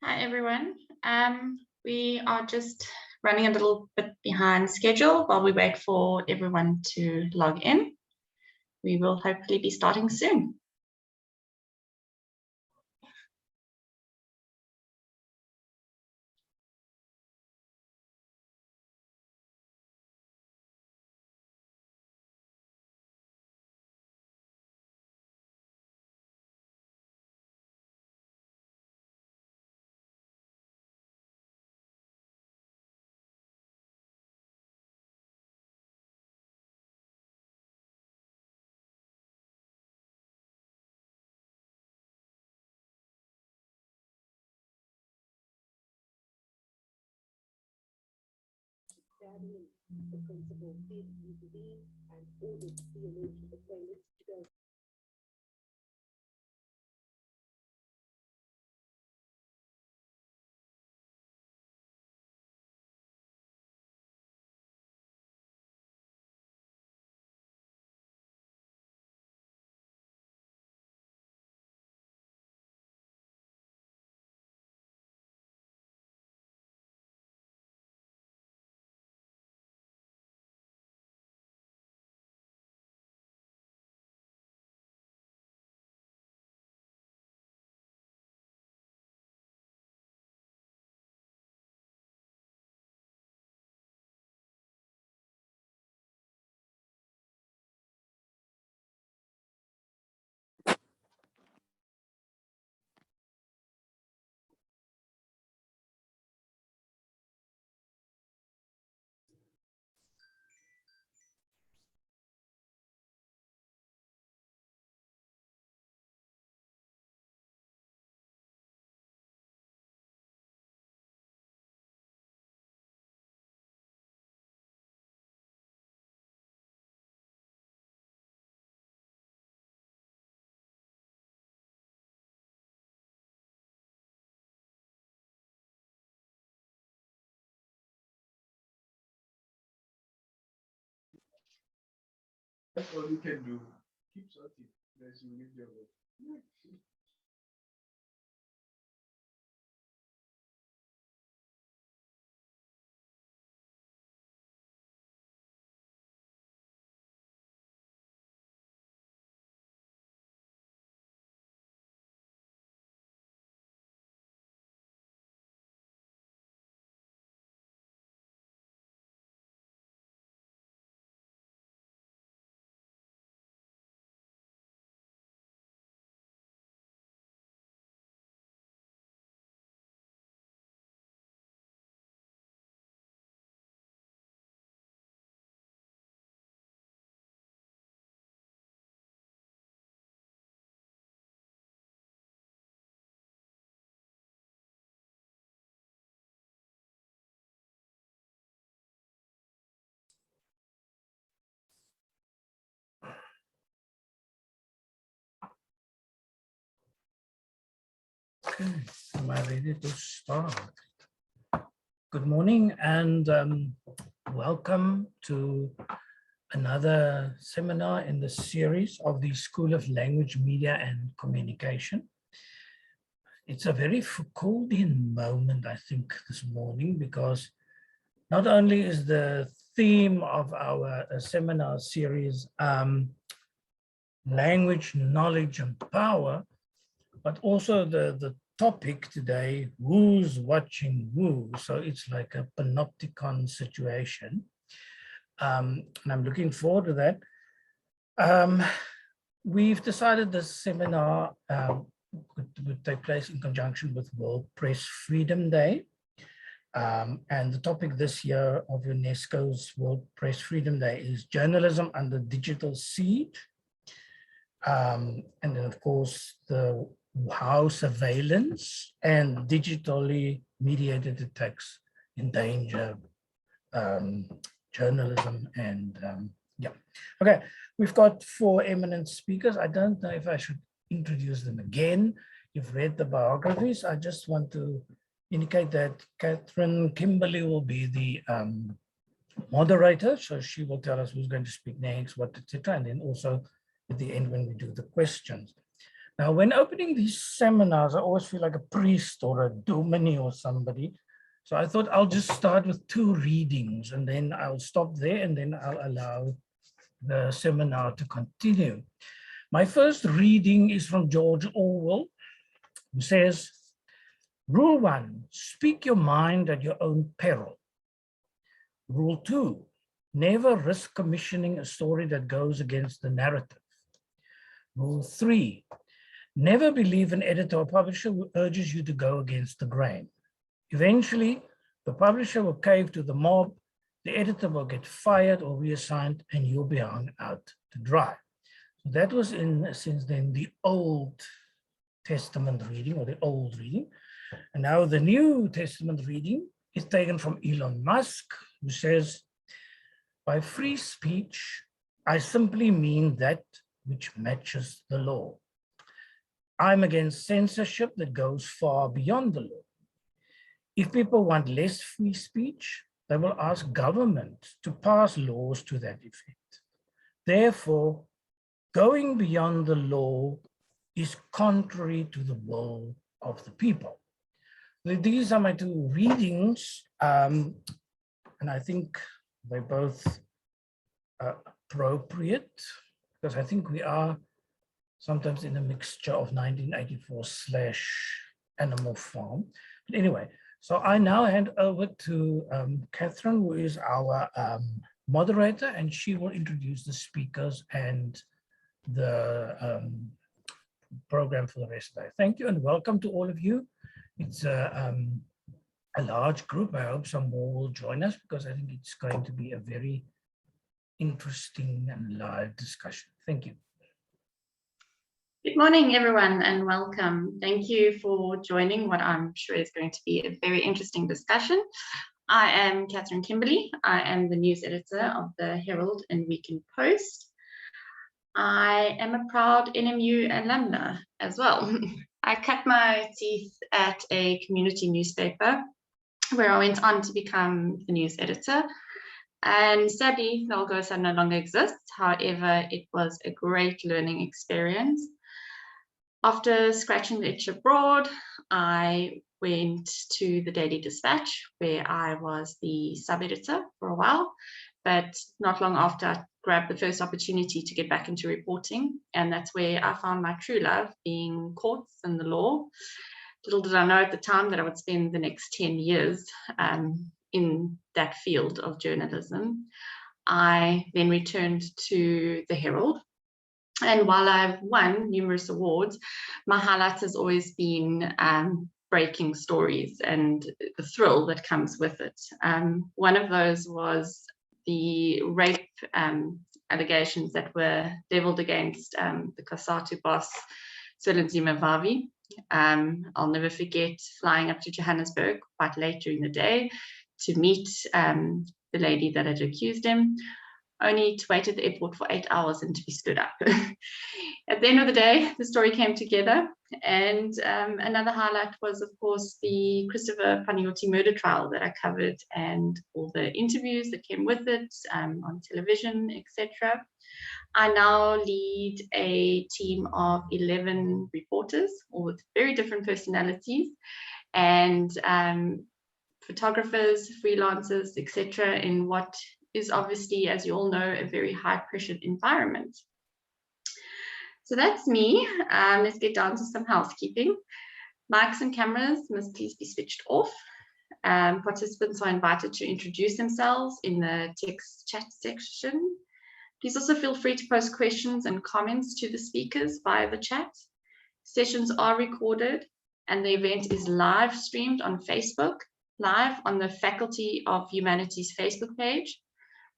Hi, everyone. We are just running a little bit behind schedule while we wait for everyone to log in. We will hopefully be starting soon. The principal did intervene and ordered the alleged assailants to go. That's all you can do. Keep searching. As you leave your work. Okay, am I ready to start? Good morning and welcome to another seminar in the series of the School of Language, Media and Communication. It's a very Foucauldian moment, I think, this morning, because not only is the theme of our seminar series language, knowledge and power, but also the topic today, who's watching who? So it's like a panopticon situation. And I'm looking forward to that. We've decided this seminar would take place in conjunction with World Press Freedom Day. And the topic this year of UNESCO's World Press Freedom Day is Journalism under Digital Siege. And then, of course, how surveillance and digitally mediated attacks endanger journalism and yeah. Okay, we've got 4 eminent speakers. I don't know if I should introduce them again. You've read the biographies. I just want to indicate that Catherine Kimberly will be the moderator. So she will tell us who's going to speak next, what, etc. And then also at the end when we do the questions. Now, when opening these seminars, I always feel like a priest or a domini or somebody. So I thought I'll just start with 2 readings and then I'll stop there and then I'll allow the seminar to continue. My first reading is from George Orwell, who says, Rule 1, speak your mind at your own peril. Rule 2, never risk commissioning a story that goes against the narrative. Rule 3, never believe an editor or publisher who urges you to go against the grain. Eventually, the publisher will cave to the mob, the editor will get fired or reassigned, and you'll be hung out to dry. So that was since then the Old Testament reading or the old reading. And now the New Testament reading is taken from Elon Musk, who says, by free speech, I simply mean that which matches the law. I'm against censorship that goes far beyond the law. If people want less free speech, they will ask government to pass laws to that effect. Therefore, going beyond the law is contrary to the will of the people. These are my 2 readings, and I think they're both appropriate, because I think we are sometimes in a mixture of 1984/Animal Farm. But anyway, so I now hand over to Catherine, who is our moderator, and she will introduce the speakers and the program for the rest of the day. Thank you and welcome to all of you. It's a large group. I hope some more will join us because I think it's going to be a very interesting and live discussion. Thank you. Good morning, everyone, and welcome. Thank you for joining what I'm sure is going to be a very interesting discussion. I am Catherine Kimberley. I am the news editor of the Herald and Weekend Post. I am a proud NMU alumna as well. I cut my teeth at a community newspaper where I went on to become the news editor. And sadly, the Olgosa no longer exists. However, it was a great learning experience. After scratching the itch abroad, I went to the Daily Dispatch, where I was the sub-editor for a while. But not long after, I grabbed the first opportunity to get back into reporting. And that's where I found my true love, being courts and the law. Little did I know at the time that I would spend the next 10 years in that field of journalism. I then returned to the Herald. And while I've won numerous awards, my highlight has always been breaking stories and the thrill that comes with it. One of those was the rape allegations that were leveled against the COSATU boss, Zwelinzima Vavi. I'll never forget flying up to Johannesburg quite late during the day to meet the lady that had accused him, only to wait at the airport for 8 hours and to be stood up. At the end of the day, the story came together. And another highlight was, of course, the Christopher Panayoti murder trial that I covered and all the interviews that came with it on television, etc. I now lead a team of 11 reporters, all with very different personalities, and photographers, freelancers, etc., in what is obviously, as you all know, a very high-pressured environment. So that's me. Let's get down to some housekeeping. Mics and cameras must please be switched off. Participants are invited to introduce themselves in the text chat section. Please also feel free to post questions and comments to the speakers via the chat. Sessions are recorded and the event is live streamed on Facebook, live on the Faculty of Humanities Facebook page.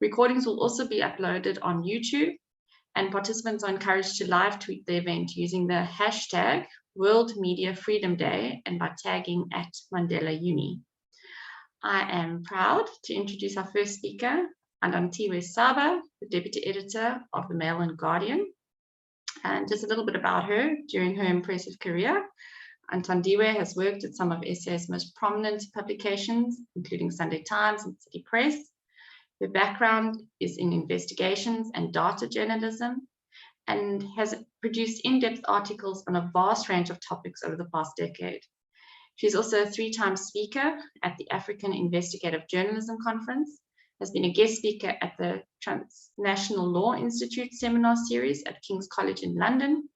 Recordings will also be uploaded on YouTube, and participants are encouraged to live tweet the event using the hashtag World Media Freedom Day and by tagging @Mandela Uni. I am proud to introduce our first speaker, Andantiwe Saba, the Deputy Editor of the Mail and Guardian. And just a little bit about her. During her impressive career, Andantiwe has worked at some of SA's most prominent publications, including Sunday Times and City Press. Her background is in investigations and data journalism, and has produced in-depth articles on a vast range of topics over the past decade. She's also a 3-time speaker at the African Investigative Journalism Conference, has been a guest speaker at the Transnational Law Institute seminar series at King's College in London,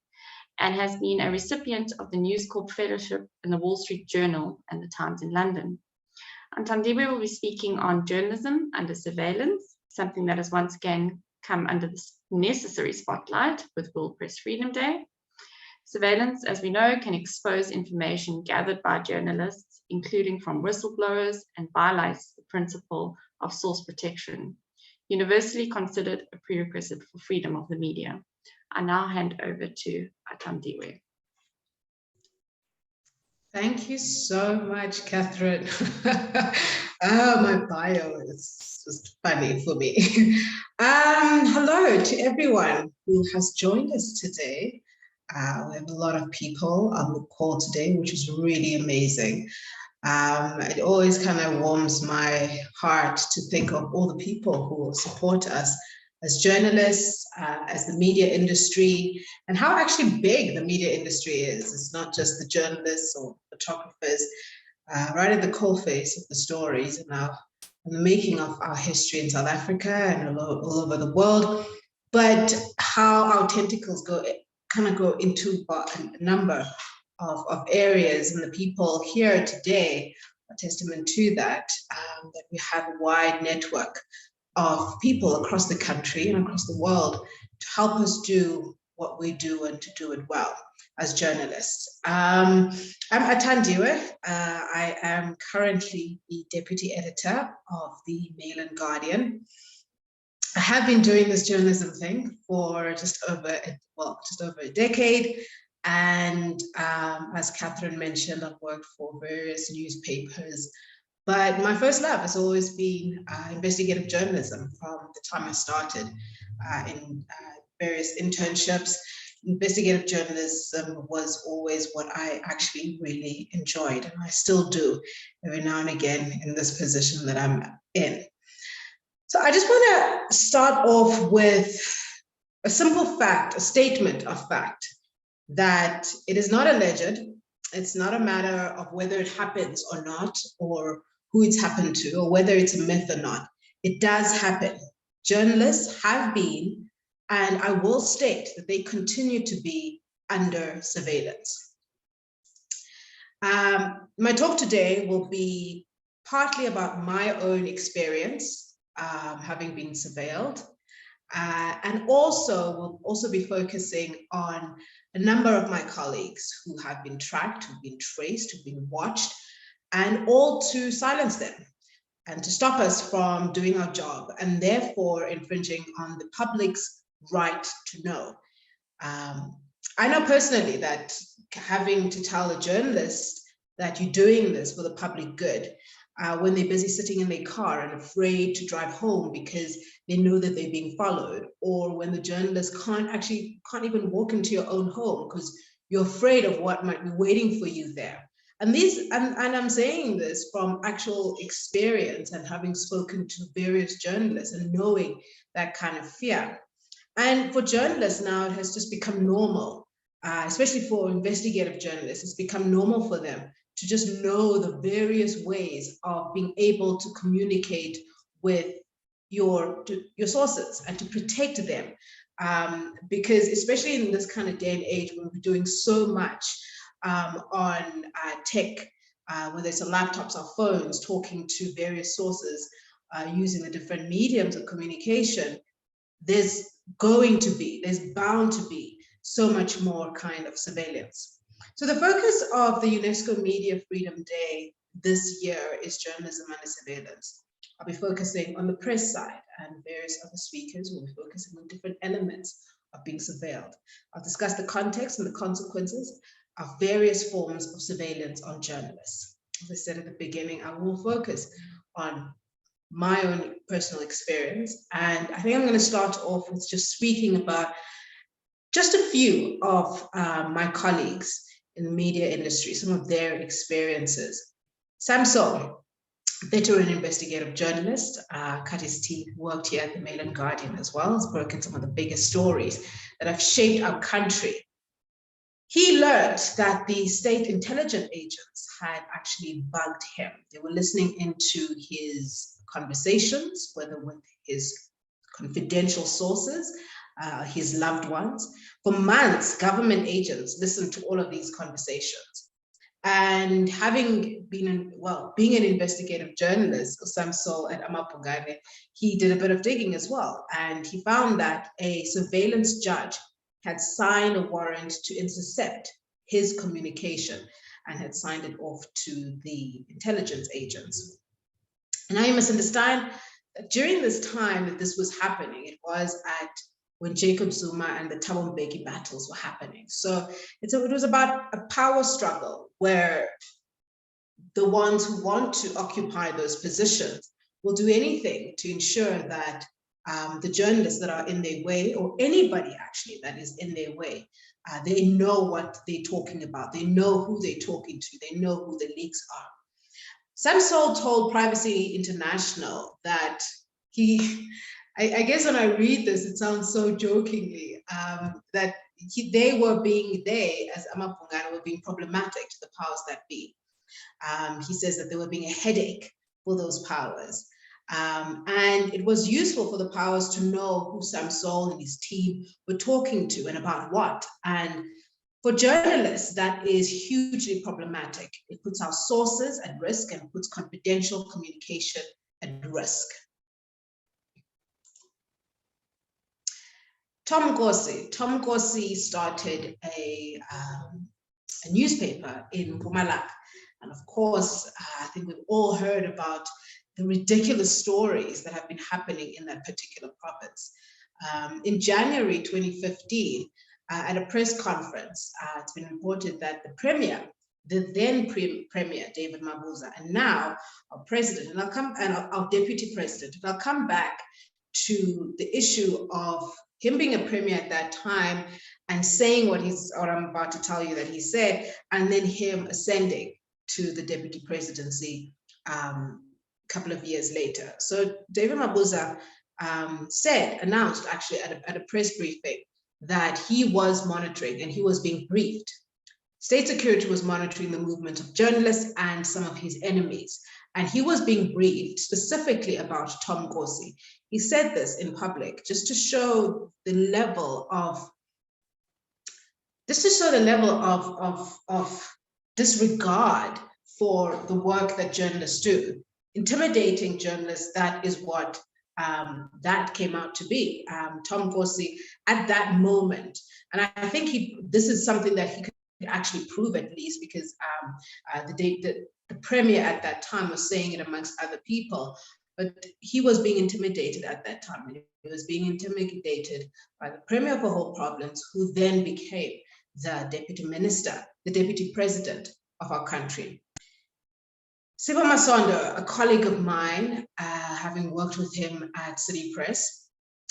and has been a recipient of the News Corp Fellowship in the Wall Street Journal and the Times in London. Athandiwe will be speaking on journalism under surveillance, something that has once again come under the necessary spotlight with World Press Freedom Day. Surveillance, as we know, can expose information gathered by journalists, including from whistleblowers, and violates the principle of source protection, universally considered a prerequisite for freedom of the media. I now hand over to Athandiwe. Thank you so much, Catherine. My bio is just funny for me. Hello to everyone who has joined us today. We have a lot of people on the call today, which is really amazing. It always kind of warms my heart to think of all the people who support us as journalists, as the media industry, and how actually big the media industry is. It's not just the journalists or photographers, right at the coalface of the stories and the making of our history in South Africa and all over the world, but how our tentacles go into a number of areas, and the people here today are testament to that, that we have a wide network of people across the country and across the world to help us do what we do and to do it well as journalists. I'm Athandiwe. I am currently the deputy editor of the Mail and Guardian. I have been doing this journalism thing for just over a decade. And as Catherine mentioned, I've worked for various newspapers. But my first love has always been investigative journalism from the time I started in various internships. Investigative journalism was always what I actually really enjoyed, and I still do every now and again in this position that I'm in. So I just want to start off with a simple fact, a statement of fact, that it is not alleged. It's not a matter of whether it happens or not, or who it's happened to, or whether it's a myth or not. It does happen. Journalists have been, and I will state that they continue to be, under surveillance. My talk today will be partly about my own experience, having been surveilled, and will also be focusing on a number of my colleagues who have been tracked, who've been traced, who've been watched, and all to silence them and to stop us from doing our job, and therefore infringing on the public's right to know. I know personally that having to tell a journalist that you're doing this for the public good, when they're busy sitting in their car and afraid to drive home because they know that they're being followed, or when the journalist can't even walk into your own home because you're afraid of what might be waiting for you there. And I'm saying this from actual experience and having spoken to various journalists and knowing that kind of fear. And for journalists now, it has just become normal, especially for investigative journalists. It's become normal for them to just know the various ways of being able to communicate with your sources and to protect them. Because especially in this kind of day and age, when we're doing so much on tech, whether it's on laptops or phones, talking to various sources, using the different mediums of communication, there's bound to be so much more kind of surveillance. So the focus of the UNESCO Media Freedom Day this year is journalism under surveillance. I'll be focusing on the press side, and various other speakers will be focusing on different elements of being surveilled. I'll discuss the context and the consequences of various forms of surveillance on journalists. As I said at the beginning, I will focus on my own personal experience, and I think I'm going to start off with just speaking about just a few of my colleagues in the media industry, some of their experiences. Samson, veteran investigative journalist, cut his teeth, worked here at the Mail and Guardian as well, has broken some of the biggest stories that have shaped our country. He learned that the state intelligence agents had actually bugged him. They were listening into his conversations, whether with his confidential sources, his loved ones. For months, government agents listened to all of these conversations. And having been, being an investigative journalist, Samso at Amapungane, he did a bit of digging as well. And he found that a surveillance judge had signed a warrant to intercept his communication and had signed it off to the intelligence agents. And now you must understand that during this time that this was happening, it was when Jacob Zuma and the Thabo Mbeki battles were happening. So it was about a power struggle where the ones who want to occupy those positions will do anything to ensure that the journalists that are in their way, or anybody actually that is in their way, they know what they're talking about. They know who they're talking to. They know who the leaks are. Samsol told Privacy International that I guess when I read this, it sounds so jokingly, that they, as Amapungana, were being problematic to the powers that be. He says that they were being a headache for those powers. And it was useful for the powers to know who Samsol and his team were talking to and about what. And for journalists, that is hugely problematic. It puts our sources at risk and puts confidential communication at risk. Tom Nkosi started a newspaper in Mpumalanga. And of course, I think we've all heard about the ridiculous stories that have been happening in that particular province. In January 2015, at a press conference, it's been reported that the then Premier, David Mabuza, and now our president, and our deputy president, and I'll come back to the issue of him being a premier at that time and saying what I'm about to tell you that he said, and then him ascending to the deputy presidency a couple of years later. So David Mabuza announced actually at a press briefing that he was monitoring and he was being briefed. State security was monitoring the movement of journalists and some of his enemies. And he was being briefed specifically about Tom Nkosi. He said this in public just to show the level of disregard for the work that journalists do. Intimidating journalists, that is what that came out to be. Tom Nkosi at that moment, and I think this is something that he could actually prove at least, because the premier at that time was saying it amongst other people, but he was being intimidated at that time. He was being intimidated by the premier for whole province, who then became the deputy minister, the deputy president of our country. Siva Masondo, a colleague of mine, having worked with him at City Press,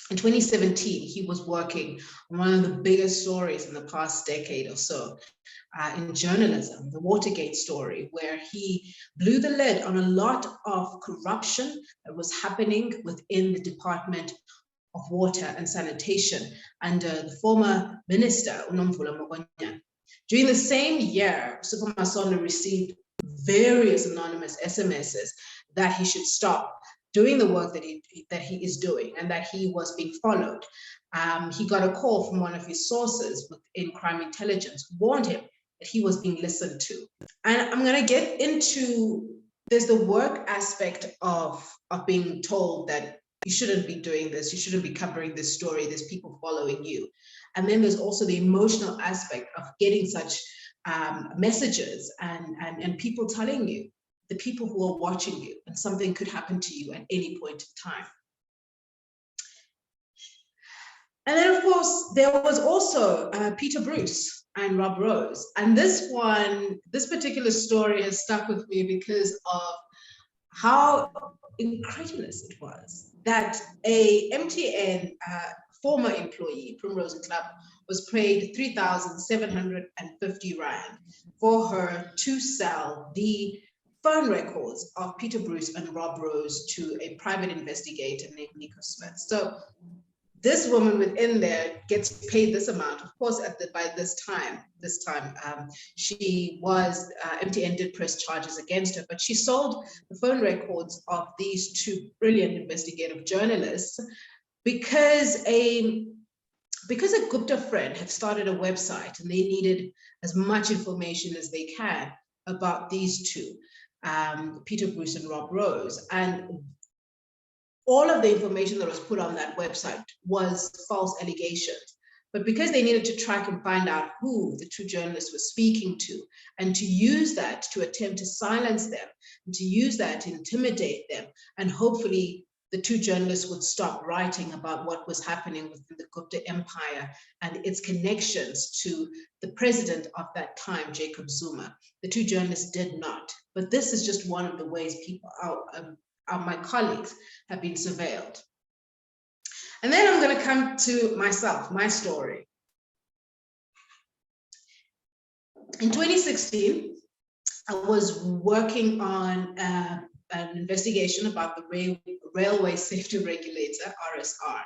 in 2017, he was working on one of the biggest stories in the past decade or so in journalism, the Watergate story, where he blew the lid on a lot of corruption that was happening within the Department of Water and Sanitation under the former minister, Unomvula Mogonya. During the same year, Siva Masondo received various anonymous SMSs that he should stop doing the work that he is doing and that he was being followed. He got a call from one of his sources within crime intelligence, warned him that he was being listened to. And I'm going to get into, there's the work aspect of being told that you shouldn't be doing this, you shouldn't be covering this story, there's people following you. And then there's also the emotional aspect of getting such messages and people telling you, the people who are watching you, and something could happen to you at any point in time. And then of course, there was also Peter Bruce and Rob Rose. And this particular story has stuck with me because of how incredulous it was that a MTN former employee, Primrose Club, was paid 3,750 Rand for her to sell the phone records of Peter Bruce and Rob Rose to a private investigator named Nico Smith. So this woman within there gets paid this amount. Of course, by this time, she was, MTN did press charges against her, but she sold the phone records of these two brilliant investigative journalists because a Gupta friend had started a website and they needed as much information as they can about these two, Peter Bruce and Rob Rose. And all of the information that was put on that website was false allegations. But because they needed to track and find out who the two journalists were speaking to, and to use that to attempt to silence them, and to use that to intimidate them, and hopefully the two journalists would stop writing about what was happening within the Gupta Empire and its connections to the president of that time, Jacob Zuma. The two journalists did not. But this is just one of the ways people my colleagues have been surveilled. And then I'm going to come to myself, my story. In 2016, I was working on an investigation about the Railway Safety Regulator, RSR.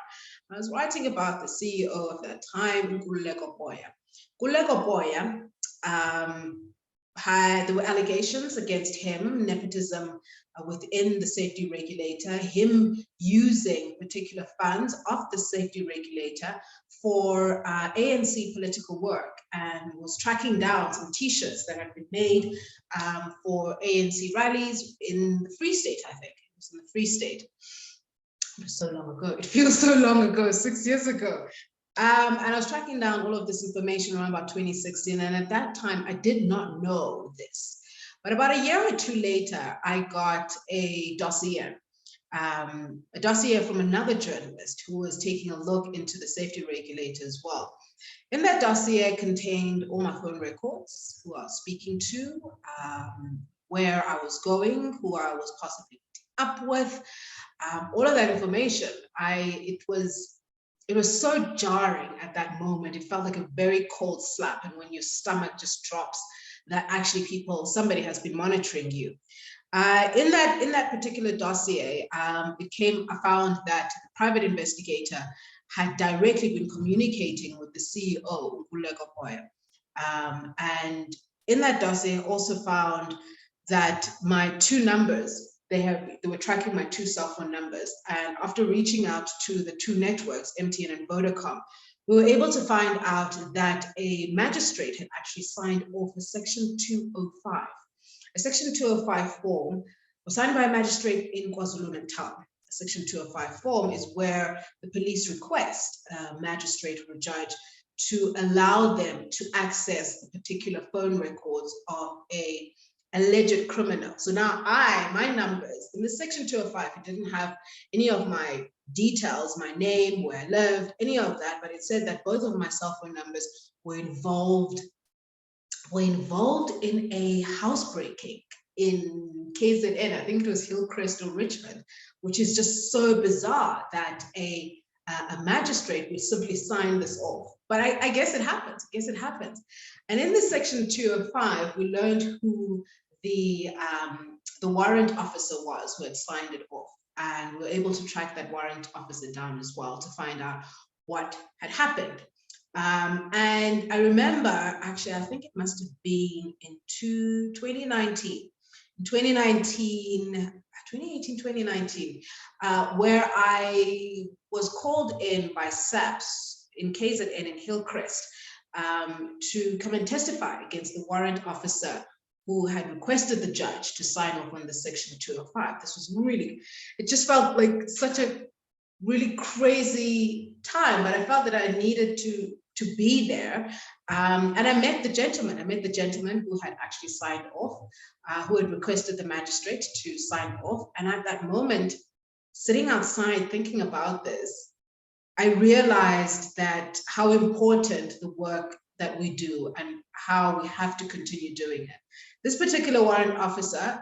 I was writing about the CEO of that time, Nkululeko Boya. Nkululeko Boya, there were allegations against him, nepotism within the safety regulator, him using particular funds of the safety regulator for ANC political work, and was tracking down some t-shirts that had been made for ANC rallies in the Free State, I think. It was in the Free State. It was so long ago. It feels so long ago, 6 years ago. And I was tracking down all of this information around about 2016. And at that time, I did not know this. But about a year or two later, I got a dossier from another journalist who was taking a look into the safety regulator as well. In that dossier contained all my phone records, who I was speaking to, where I was going, who I was possibly meeting up with, all of that information. It was so jarring at that moment. It felt like a very cold slap, and when your stomach just drops, that actually somebody has been monitoring you. In that particular dossier, I found that the private investigator had directly been communicating with the CEO, Nkululeko Boya. And in that dossier, I also found that my two numbers, they were tracking my two cell phone numbers. And after reaching out to the two networks, MTN and Vodacom, we were able to find out that a magistrate had actually signed off a Section 205. A Section 205 form was signed by a magistrate in KwaZulu-Natal. A Section 205 form is where the police request a magistrate or a judge to allow them to access the particular phone records of a alleged criminal. So now my numbers in the Section 205, it didn't have any of my details, my name, where I lived, any of that, but it said that both of my cell phone numbers were involved in a housebreaking in KZN. I think it was Hillcrest or Richmond, which is just so bizarre that a magistrate would simply sign this off. But I guess it happens. And in the Section 205, we learned who the warrant officer was who had signed it off. And we were able to track that warrant officer down as well to find out what had happened. And I remember, actually, I think it must have been in 2019. In 2019, where I was called in by SAPS in KZN in Hillcrest to come and testify against the warrant officer who had requested the judge to sign off on the Section 205. This was it just felt like such a really crazy time, but I felt that I needed to be there. And I met the gentleman who had actually signed off, who had requested the magistrate to sign off. And at that moment, sitting outside thinking about this, I realized that how important the work that we do and how we have to continue doing it. This particular warrant officer,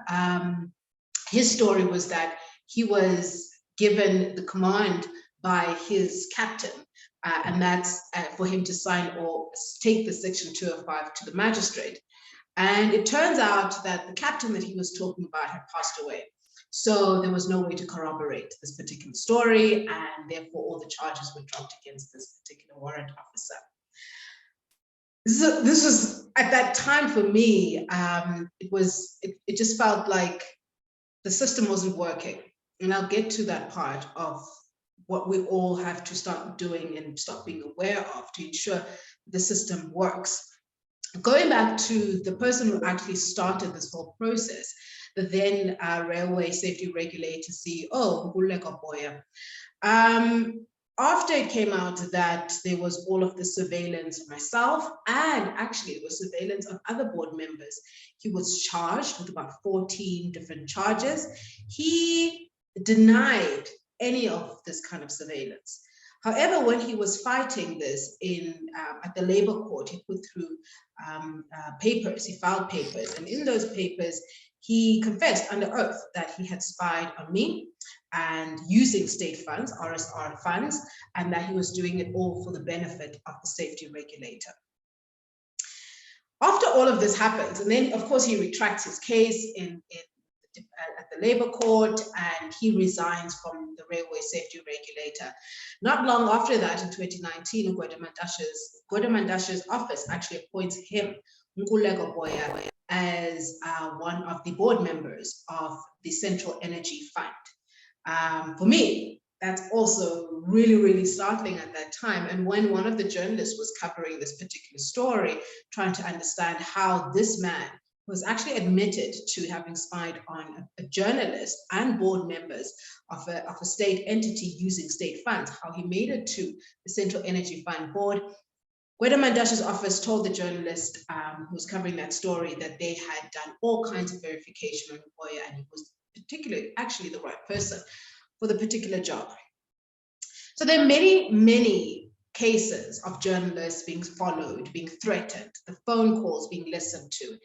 his story was that he was given the command by his captain, and that's for him to sign or take the Section 205 to the magistrate. And it turns out that the captain that he was talking about had passed away. So there was no way to corroborate this particular story, and therefore all the charges were dropped against this particular warrant officer. This was, at that time for me, it just felt like the system wasn't working. And I'll get to that part of what we all have to start doing and start being aware of to ensure the system works. Going back to the person who actually started this whole process, the then railway safety regulator CEO, Nkululeko Boya. After it came out that there was all of the surveillance of myself, and actually it was surveillance of other board members, he was charged with about 14 different charges. He denied any of this kind of surveillance. However, when he was fighting this at the Labour Court, he put through papers, he filed papers, and in those papers, he confessed under oath that he had spied on me and using state funds, RSR funds, and that he was doing it all for the benefit of the safety regulator. After all of this happens, and then of course he retracts his case at the Labour Court, and he resigns from the railway safety regulator. Not long after that, in 2019, Gwede Mandashe's office actually appoints him, Nkululeko Boya, as one of the board members of the Central Energy Fund. For me, that's also really, really startling at that time. And when one of the journalists was covering this particular story, trying to understand how this man was actually admitted to having spied on a journalist and board members of a state entity using state funds, how he made it to the Central Energy Fund board. Gwede Mandashe's office told the journalist who was covering that story that they had done all kinds of verification on Boya, and he was particularly actually the right person for the particular job. So there are many, many cases of journalists being followed, being threatened, the phone calls being listened to.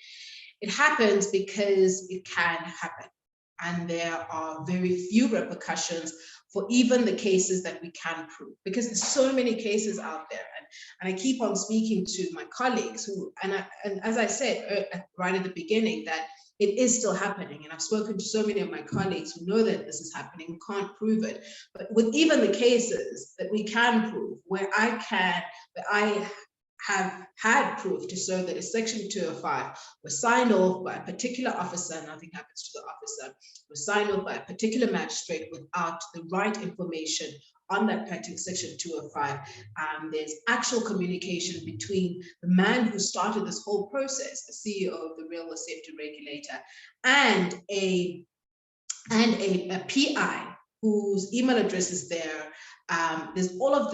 It happens because it can happen, and there are very few repercussions for even the cases that we can prove, because there's so many cases out there. And I keep on speaking to my colleagues who, and as I said right at the beginning, that it is still happening. And I've spoken to so many of my colleagues who know that this is happening, who can't prove it. But with even the cases that we can prove, where I have had proof to show that a Section 205 was signed off by a particular officer, nothing happens to the officer, was signed off by a particular magistrate without the right information on that particular Section 205. There's actual communication between the man who started this whole process, the CEO of the Railway Safety Regulator, and a PI whose email address is there. There's all of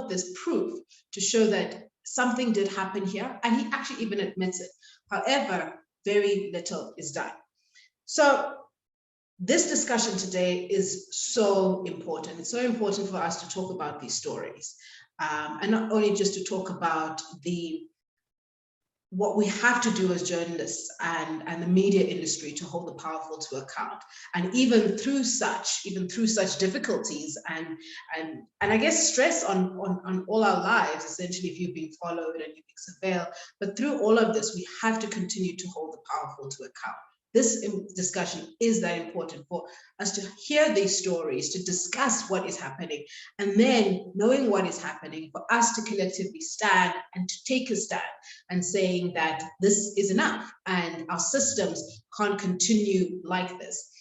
this proof to show that something did happen here, and he actually even admits it. However, very little is done. So this discussion today is so important. It's so important for us to talk about these stories, and not only just to talk about what we have to do as journalists and the media industry to hold the powerful to account, and even through such difficulties and I guess stress on all our lives, essentially, if you've been followed and you've been surveilled. But through all of this, we have to continue to hold the powerful to account. This discussion is that important for us to hear these stories, to discuss what is happening, and then knowing what is happening, for us to collectively stand and to take a stand and saying that this is enough and our systems can't continue like this.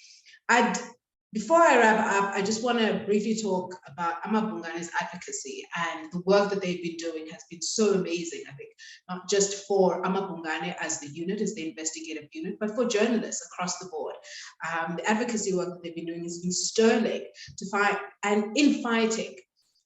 Before I wrap up, I just want to briefly talk about Amabungane's advocacy, and the work that they've been doing has been so amazing, I think, not just for Amabungane as the unit, as the investigative unit, but for journalists across the board. The advocacy work that they've been doing has been sterling to fight, and in fighting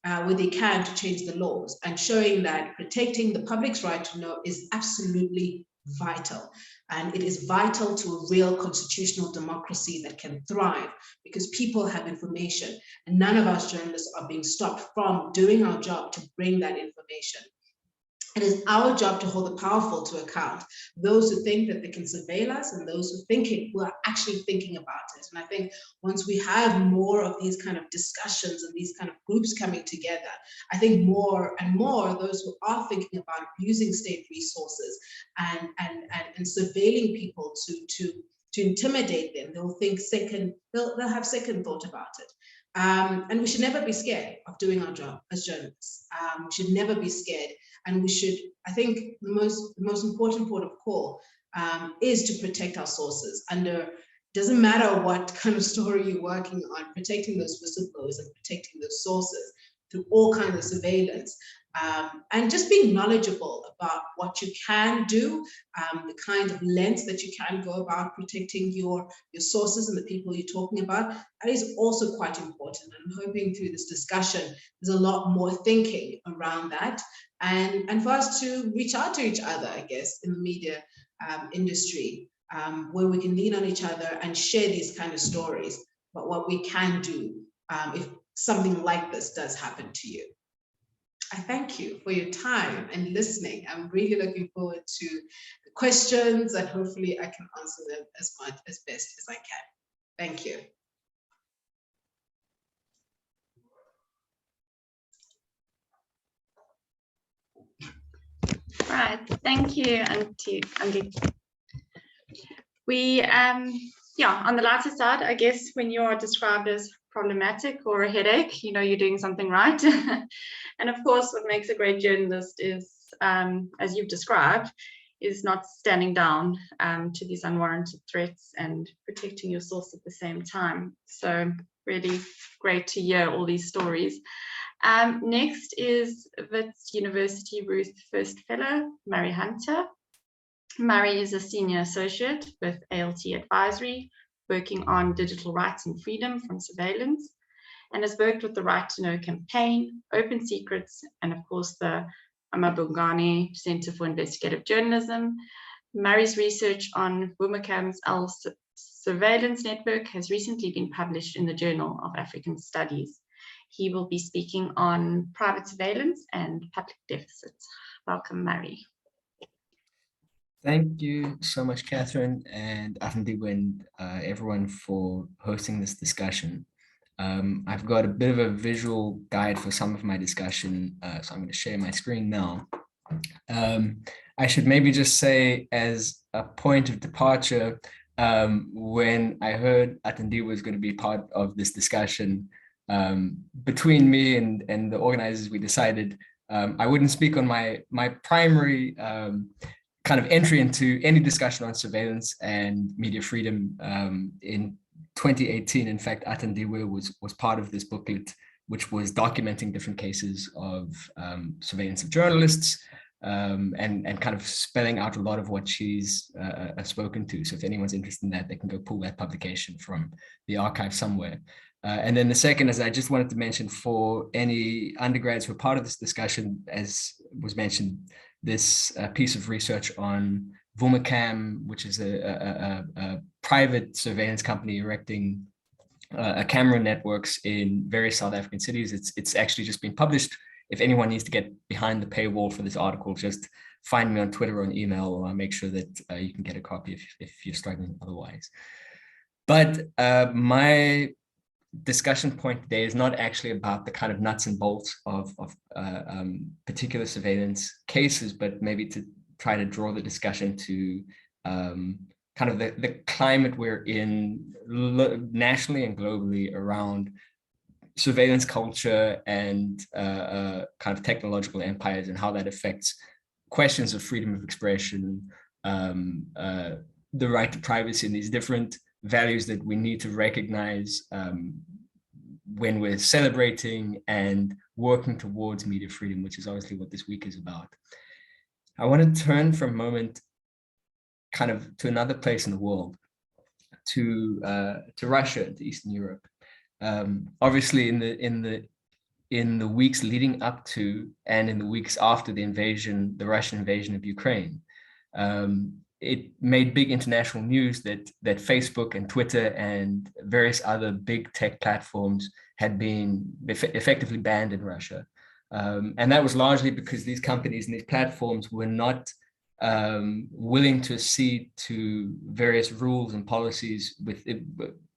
where they can to change the laws, and showing that protecting the public's right to know is absolutely vital. And it is vital to a real constitutional democracy that can thrive, because people have information, and none of us journalists are being stopped from doing our job to bring that information. It is our job to hold the powerful to account, those who think that they can surveil us and those who are actually thinking about it. And I think once we have more of these kind of discussions and these kind of groups coming together, I think more and more those who are thinking about abusing state resources and surveilling people to intimidate them, they'll have second thought about it. And we should never be scared of doing our job as journalists. We should never be scared. And we should, I think the most important port of call is to protect our sources. Doesn't matter what kind of story you're working on, protecting those whistleblowers and protecting those sources through all kinds of surveillance. And just being knowledgeable about what you can do, the kind of lengths that you can go about protecting your sources and the people you're talking about. That is also quite important. I'm hoping through this discussion, there's a lot more thinking around that. And for us to reach out to each other, I guess, in the media industry, where we can lean on each other and share these kind of stories about what we can do if something like this does happen to you. I thank you for your time and listening. I'm really looking forward to the questions, and hopefully I can answer them as best as I can. Thank you. Right, thank you, Andy. We, on the lighter side, I guess when you're described as problematic or a headache, you know you're doing something right. And of course, what makes a great journalist is, as you've described, is not standing down to these unwarranted threats and protecting your source at the same time. So really great to hear all these stories. Next is Wits University Ruth First Fellow, Murray Hunter. Murray is a senior associate with ALT Advisory, working on digital rights and freedom from surveillance, and has worked with the Right to Know campaign, Open Secrets, and of course the Amabungane Center for Investigative Journalism. Murray's research on Vumakam's surveillance network has recently been published in the Journal of African Studies. He will be speaking on private surveillance and public deficits. Welcome, Murray. Thank you so much, Catherine, and Afandiwe and everyone for hosting this discussion. I've got a bit of a visual guide for some of my discussion, so I'm going to share my screen now. I should maybe just say, as a point of departure, when I heard Afandiwe was going to be part of this discussion, between me and the organizers, we decided I wouldn't speak on my primary kind of entry into any discussion on surveillance and media freedom. In 2018, in fact, Afandiwe was part of this booklet, which was documenting different cases of surveillance of journalists, and kind of spelling out a lot of what she's spoken to. So if anyone's interested in that, they can go pull that publication from the archive somewhere. And then the second is I just wanted to mention, for any undergrads who are part of this discussion, as was mentioned, this piece of research on Vumakam, which is a private surveillance company erecting camera networks in various South African cities. It's actually just been published. If anyone needs to get behind the paywall for this article, just find me on Twitter or an email, or I'll make sure that you can get a copy if you're struggling otherwise. But my discussion point today is not actually about the kind of nuts and bolts of particular surveillance cases, but maybe to try to draw the discussion to kind of the climate we're in nationally and globally around surveillance culture and kind of technological empires, and how that affects questions of freedom of expression, the right to privacy, and these different values that we need to recognize when we're celebrating and working towards media freedom, which is obviously what this week is about. I want to turn for a moment kind of to another place in the world, to Russia, to Eastern Europe. Obviously in the weeks leading up to and in the weeks after the Russian invasion of Ukraine, it made big international news that Facebook and Twitter and various other big tech platforms had been effectively banned in Russia. And that was largely because these companies and these platforms were not willing to accede to various rules and policies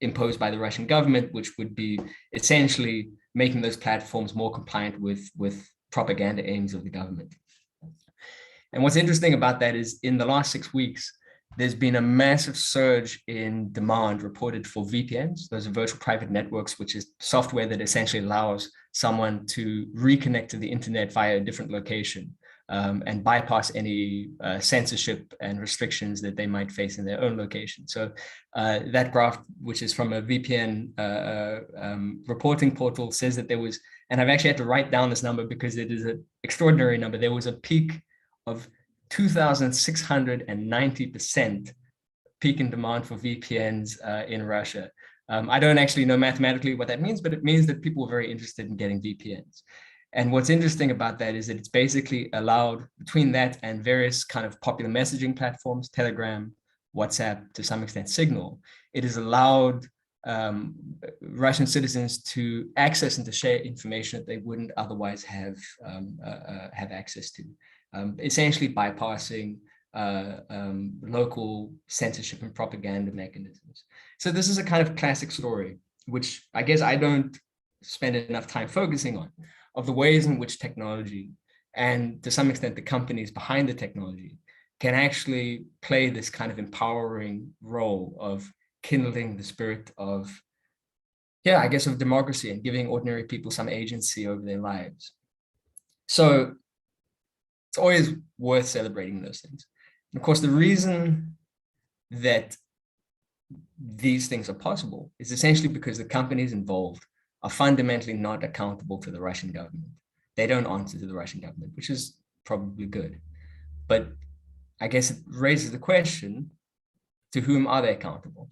imposed by the Russian government, which would be essentially making those platforms more compliant with propaganda aims of the government. And what's interesting about that is in the last 6 weeks, there's been a massive surge in demand reported for VPNs. Those are virtual private networks, which is software that essentially allows someone to reconnect to the internet via a different location and bypass any censorship and restrictions that they might face in their own location. So that graph, which is from a VPN reporting portal, says that there was, and I've actually had to write down this number because it is an extraordinary number. There was a peak of 2,690% peak in demand for VPNs in Russia. I don't actually know mathematically what that means, but it means that people were very interested in getting VPNs. And what's interesting about that is that it's basically allowed, between that and various kind of popular messaging platforms, Telegram, WhatsApp, to some extent Signal, it has allowed Russian citizens to access and to share information that they wouldn't otherwise have access to. Essentially bypassing local censorship and propaganda mechanisms. So this is a kind of classic story, which I guess I don't spend enough time focusing on, of the ways in which technology and to some extent the companies behind the technology can actually play this kind of empowering role of kindling the spirit of, yeah, I guess of democracy and giving ordinary people some agency over their lives. So it's always worth celebrating those things. And of course, the reason that these things are possible is essentially because the companies involved are fundamentally not accountable to the Russian government. They don't answer to the Russian government, which is probably good. But I guess it raises the question, to whom are they accountable?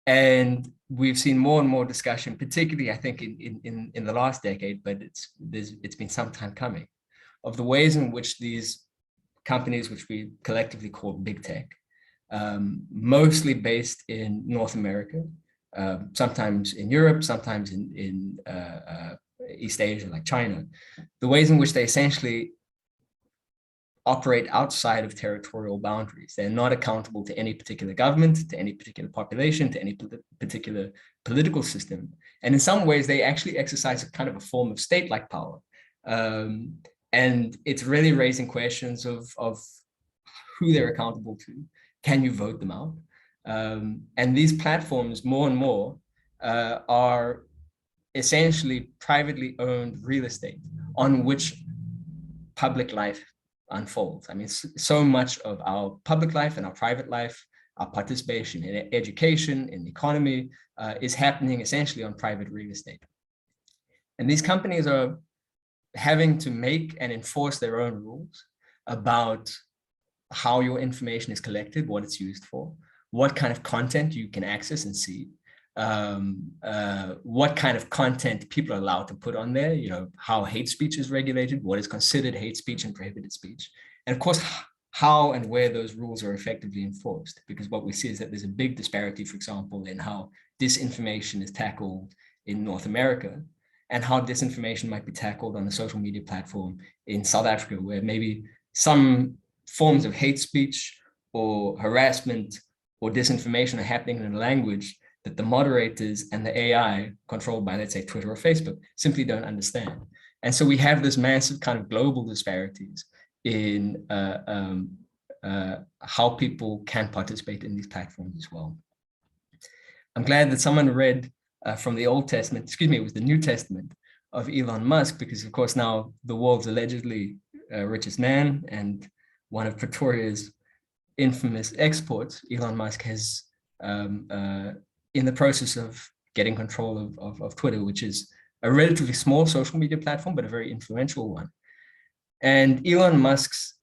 And we've seen more and more discussion, particularly I think in the last decade, but it's been some time coming, of the ways in which these companies, which we collectively call big tech, mostly based in North America, sometimes in Europe, sometimes in East Asia, like China, the ways in which they essentially operate outside of territorial boundaries. They're not accountable to any particular government, to any particular population, to any particular political system. And in some ways, they actually exercise a kind of a form of state-like power. And it's really raising questions of who they're accountable to. Can you vote them out? And these platforms, more and more, are essentially privately owned real estate on which public life unfolds. I mean, so much of our public life and our private life, our participation in education, in the economy, is happening essentially on private real estate. And these companies are having to make and enforce their own rules about how your information is collected, what it's used for, what kind of content you can access and see, what kind of content people are allowed to put on there, you know, how hate speech is regulated, what is considered hate speech and prohibited speech, and of course, how and where those rules are effectively enforced. Because what we see is that there's a big disparity, for example, in how disinformation is tackled in North America and how disinformation might be tackled on a social media platform in South Africa, where maybe some forms of hate speech or harassment or disinformation are happening in a language that the moderators and the AI controlled by, let's say, Twitter or Facebook simply don't understand. And so we have this massive kind of global disparities in how people can participate in these platforms as well. I'm glad that someone read from the Old Testament, excuse me, it was the New Testament of Elon Musk, because of course now the world's allegedly richest man and one of Pretoria's infamous exports, Elon Musk has in the process of getting control of Twitter, which is a relatively small social media platform, but a very influential one. And Elon Musk's,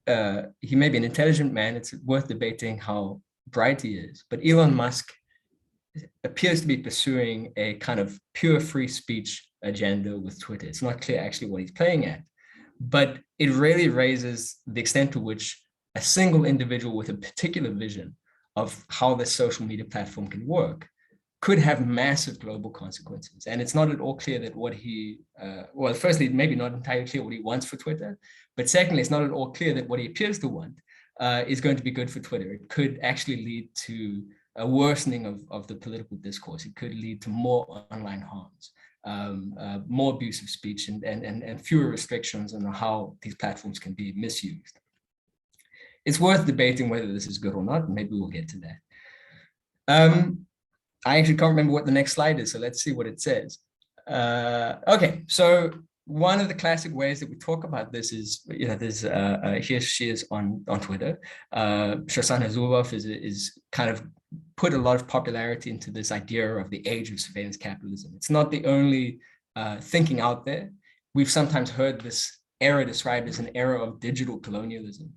he may be an intelligent man, it's worth debating how bright he is, but Elon Musk appears to be pursuing a kind of pure free speech agenda with Twitter. It's not clear actually what he's playing at, but it really raises the extent to which a single individual with a particular vision of how this social media platform can work could have massive global consequences. And it's not at all clear that what he, well, firstly, maybe not entirely clear what he wants for Twitter, but secondly, it's not at all clear that what he appears to want is going to be good for Twitter. It could actually lead to a worsening of the political discourse. It could lead to more online harms, more abuse of speech, and fewer restrictions on how these platforms can be misused. It's worth debating whether this is good or not, and maybe we'll get to that. I actually can't remember what the next slide is, so let's see what it says. Okay, so one of the classic ways that we talk about this is, you know, there's here she is on Twitter. Shoshana Zuboff is kind of put a lot of popularity into this idea of the age of surveillance capitalism. It's not the only thinking out there. We've sometimes heard this era described as an era of digital colonialism,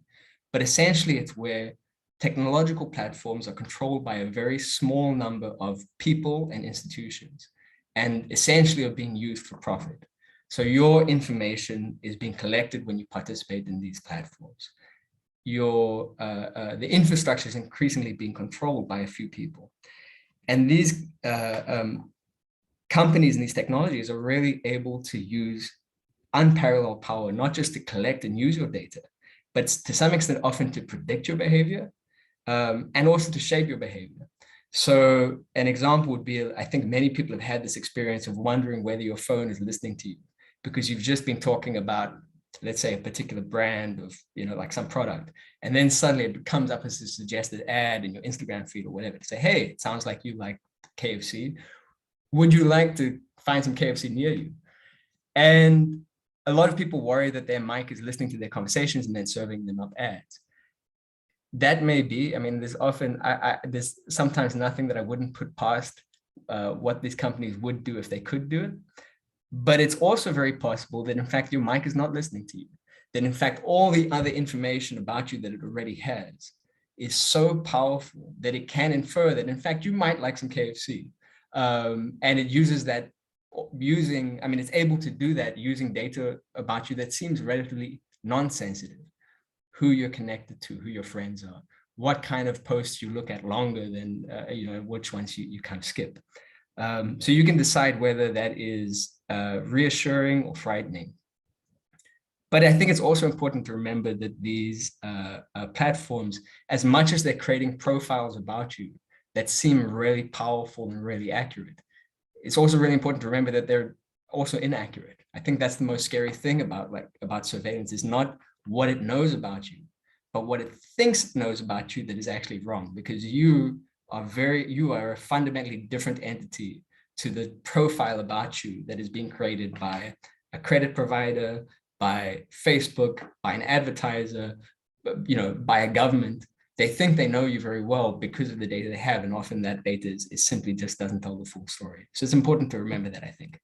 but essentially it's where technological platforms are controlled by a very small number of people and institutions, and essentially are being used for profit. So your information is being collected when you participate in these platforms. The infrastructure is increasingly being controlled by a few people. And these companies and these technologies are really able to use unparalleled power, not just to collect and use your data, but to some extent often to predict your behavior, and also to shape your behavior. So an example would be, I think many people have had this experience of wondering whether your phone is listening to you because you've just been talking about, let's say, a particular brand of, you know, like some product. And then suddenly it comes up as a suggested ad in your Instagram feed or whatever to say, hey, it sounds like you like KFC. Would you like to find some KFC near you? And a lot of people worry that their mic is listening to their conversations and then serving them up ads. That may be, I mean, there's often, there's sometimes nothing that I wouldn't put past what these companies would do if they could do it. But it's also very possible that in fact, your mic is not listening to you. That in fact, all the other information about you that it already has is so powerful that it can infer that in fact, you might like some KFC. And it uses that it's able to do that using data about you that seems relatively non-sensitive. Who you're connected to, who your friends are, what kind of posts you look at longer than, which ones you kind of skip. So you can decide whether that is reassuring or frightening. But I think it's also important to remember that these platforms, as much as they're creating profiles about you that seem really powerful and really accurate, it's also really important to remember that they're also inaccurate. I think that's the most scary thing about surveillance, is not what it knows about you, but what it thinks it knows about you that is actually wrong, because you are a fundamentally different entity to the profile about you that is being created by a credit provider, by Facebook, by an advertiser, by a government. They think they know you very well because of the data they have, and often that data is simply just doesn't tell the full story. So it's important to remember that, I think.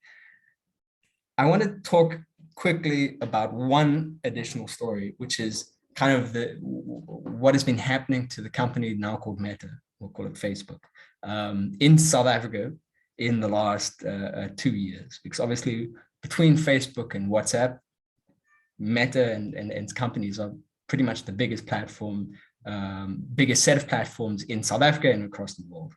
I want to talk quickly about one additional story, which is kind of what has been happening to the company now called Meta, we'll call it Facebook, in South Africa in the last 2 years. Because obviously between Facebook and WhatsApp, Meta and its companies are pretty much the biggest platform, biggest set of platforms in South Africa and across the world.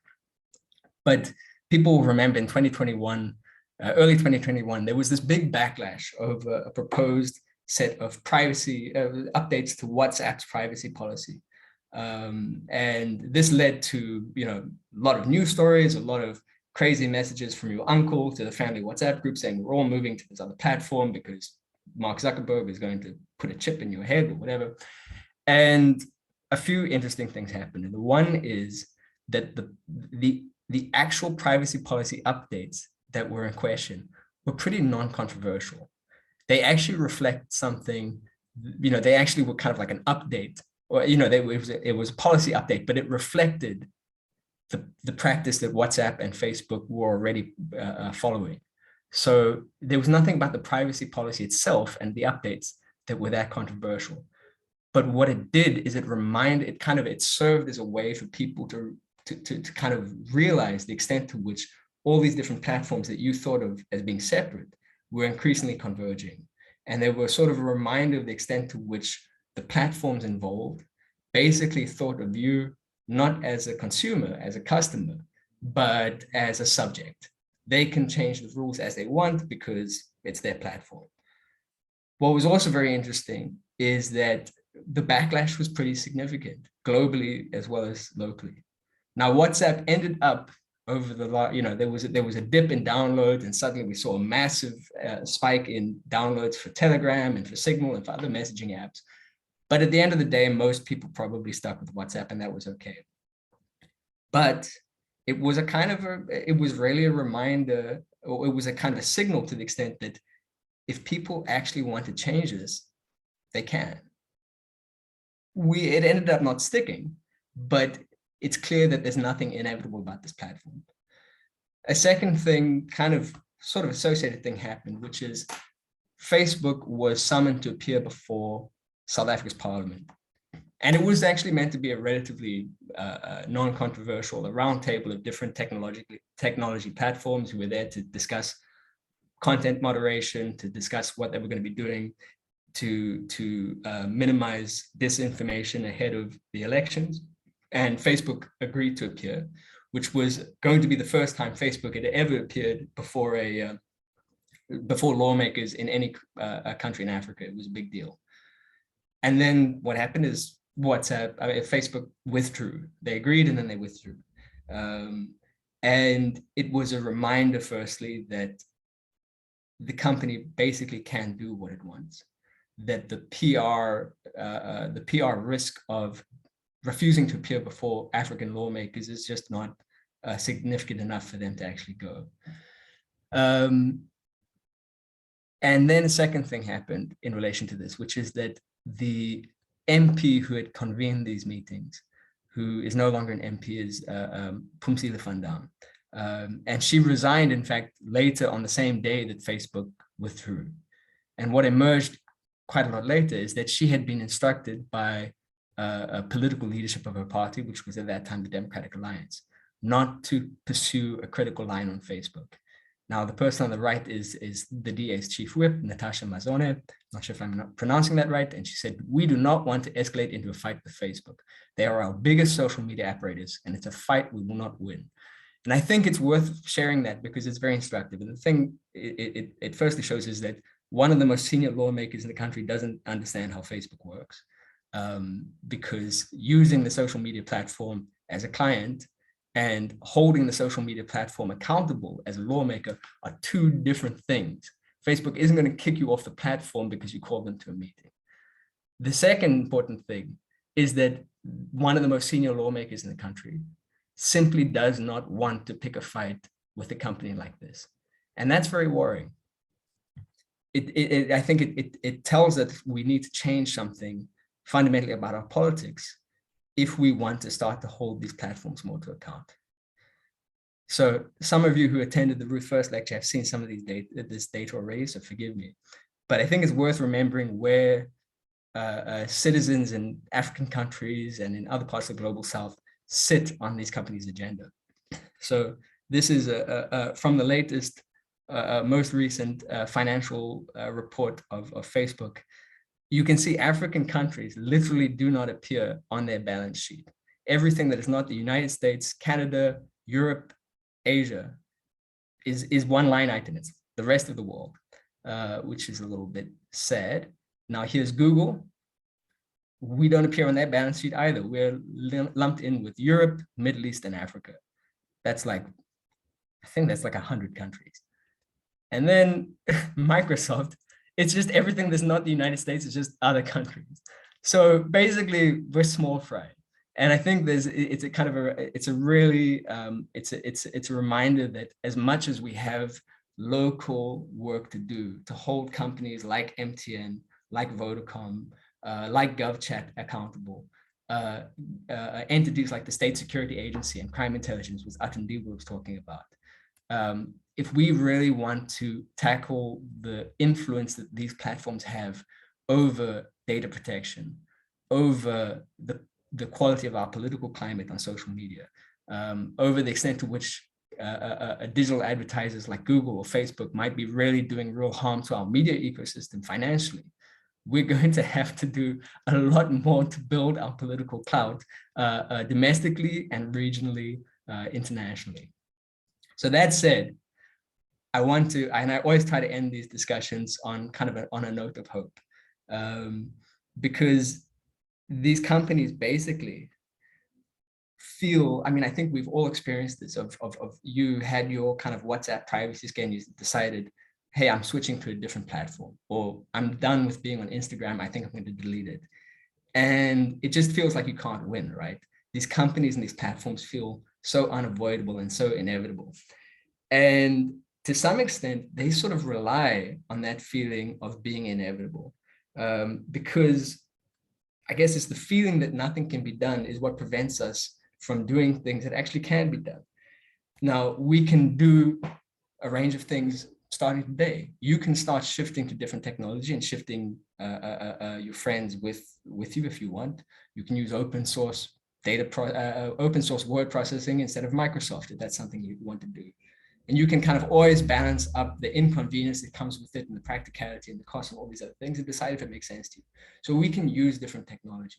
But people remember in 2021, early 2021, there was this big backlash of a proposed set of privacy updates to WhatsApp's privacy policy. And this led to, a lot of news stories, a lot of crazy messages from your uncle to the family WhatsApp group saying we're all moving to this other platform because Mark Zuckerberg is going to put a chip in your head or whatever. And a few interesting things happened. And the one is that the actual privacy policy updates that were in question were pretty non-controversial. They actually reflect something, they actually were kind of like an update, or, it was a policy update, but it reflected the practice that WhatsApp and Facebook were already following. So there was nothing about the privacy policy itself and the updates that were that controversial. But what it did is it served as a way for people to kind of realize the extent to which all these different platforms that you thought of as being separate were increasingly converging. And they were sort of a reminder of the extent to which the platforms involved basically thought of you not as a consumer, as a customer, but as a subject. They can change the rules as they want because it's their platform. What was also very interesting is that the backlash was pretty significant globally as well as locally. Now, WhatsApp ended up over the there was a dip in downloads, and suddenly we saw a massive spike in downloads for Telegram and for Signal and for other messaging apps. But at the end of the day, most people probably stuck with WhatsApp, and that was okay. But it was it was really a reminder, or it was a kind of a signal to the extent that if people actually want to change this, they can. It ended up not sticking, but it's clear that there's nothing inevitable about this platform. A second thing, sort of associated thing happened, which is Facebook was summoned to appear before South Africa's parliament. And it was actually meant to be a relatively non-controversial, a roundtable of different technology platforms who were there to discuss content moderation, to discuss what they were going to be doing to minimize disinformation ahead of the elections. And Facebook agreed to appear, which was going to be the first time Facebook had ever appeared before before lawmakers in any country in Africa. It was a big deal. And then what happened is Facebook withdrew. They agreed and then they withdrew. And it was a reminder, firstly, that the company basically can do what it wants, that the PR risk of refusing to appear before African lawmakers is just not significant enough for them to actually go. And then a second thing happened in relation to this, which is that the MP who had convened these meetings, who is no longer an MP, is Phumzile van Dam. And she resigned, in fact, later on the same day that Facebook withdrew. And what emerged quite a lot later is that she had been instructed by a political leadership of her party, which was at that time the Democratic Alliance, not to pursue a critical line on Facebook. Now, the person on the right is the DA's chief whip, Natasha Mazone. Not sure if I'm not pronouncing that right. And she said, "We do not want to escalate into a fight with Facebook. They are our biggest social media apparatus, and it's a fight we will not win." And I think it's worth sharing that because it's very instructive. And the thing it firstly shows is that one of the most senior lawmakers in the country doesn't understand how Facebook works, because using the social media platform as a client and holding the social media platform accountable as a lawmaker are two different things. Facebook isn't going to kick you off the platform because you called them to a meeting. The second important thing is that one of the most senior lawmakers in the country simply does not want to pick a fight with a company like this. And that's very worrying. I think it tells that we need to change something fundamentally about our politics if we want to start to hold these platforms more to account. So some of you who attended the Ruth First lecture have seen some of this data already, so forgive me. But I think it's worth remembering where citizens in African countries and in other parts of the global South sit on these companies' agenda. So this is from the latest, most recent financial report of Facebook. You can see African countries literally do not appear on their balance sheet. Everything that is not the United States, Canada, Europe, Asia is one line item. It's the rest of the world, which is a little bit sad. Now here's Google. We don't appear on their balance sheet either. We're lumped in with Europe, Middle East, and Africa. That's like, I think that's like 100 countries. And then Microsoft, it's just everything that's not the United States, it's just other countries. So basically, we're small fry. And I think it's a reminder that as much as we have local work to do to hold companies like MTN, like Vodacom, like GovChat accountable, entities like the State Security Agency and Crime Intelligence, which Atandiwe was talking about. If we really want to tackle the influence that these platforms have over data protection, over the quality of our political climate on social media, over the extent to which digital advertisers like Google or Facebook might be really doing real harm to our media ecosystem financially, we're going to have to do a lot more to build our political clout domestically and regionally, internationally. So that said, I want to, and I always try to end these discussions on kind of on a note of hope, because these companies basically feel, I mean, I think we've all experienced this of you had your kind of WhatsApp privacy scan, you decided, hey, I'm switching to a different platform, or I'm done with being on Instagram, I think I'm going to delete it. And it just feels like you can't win, right? These companies and these platforms feel so unavoidable and so inevitable. And to some extent, they sort of rely on that feeling of being inevitable, because I guess it's the feeling that nothing can be done is what prevents us from doing things that actually can be done. Now, we can do a range of things starting today. You can start shifting to different technology and shifting your friends with you if you want. You can use open source open source word processing instead of Microsoft if that's something you want to do. And you can kind of always balance up the inconvenience that comes with it and the practicality and the cost and all these other things and decide if it makes sense to you. So we can use different technology.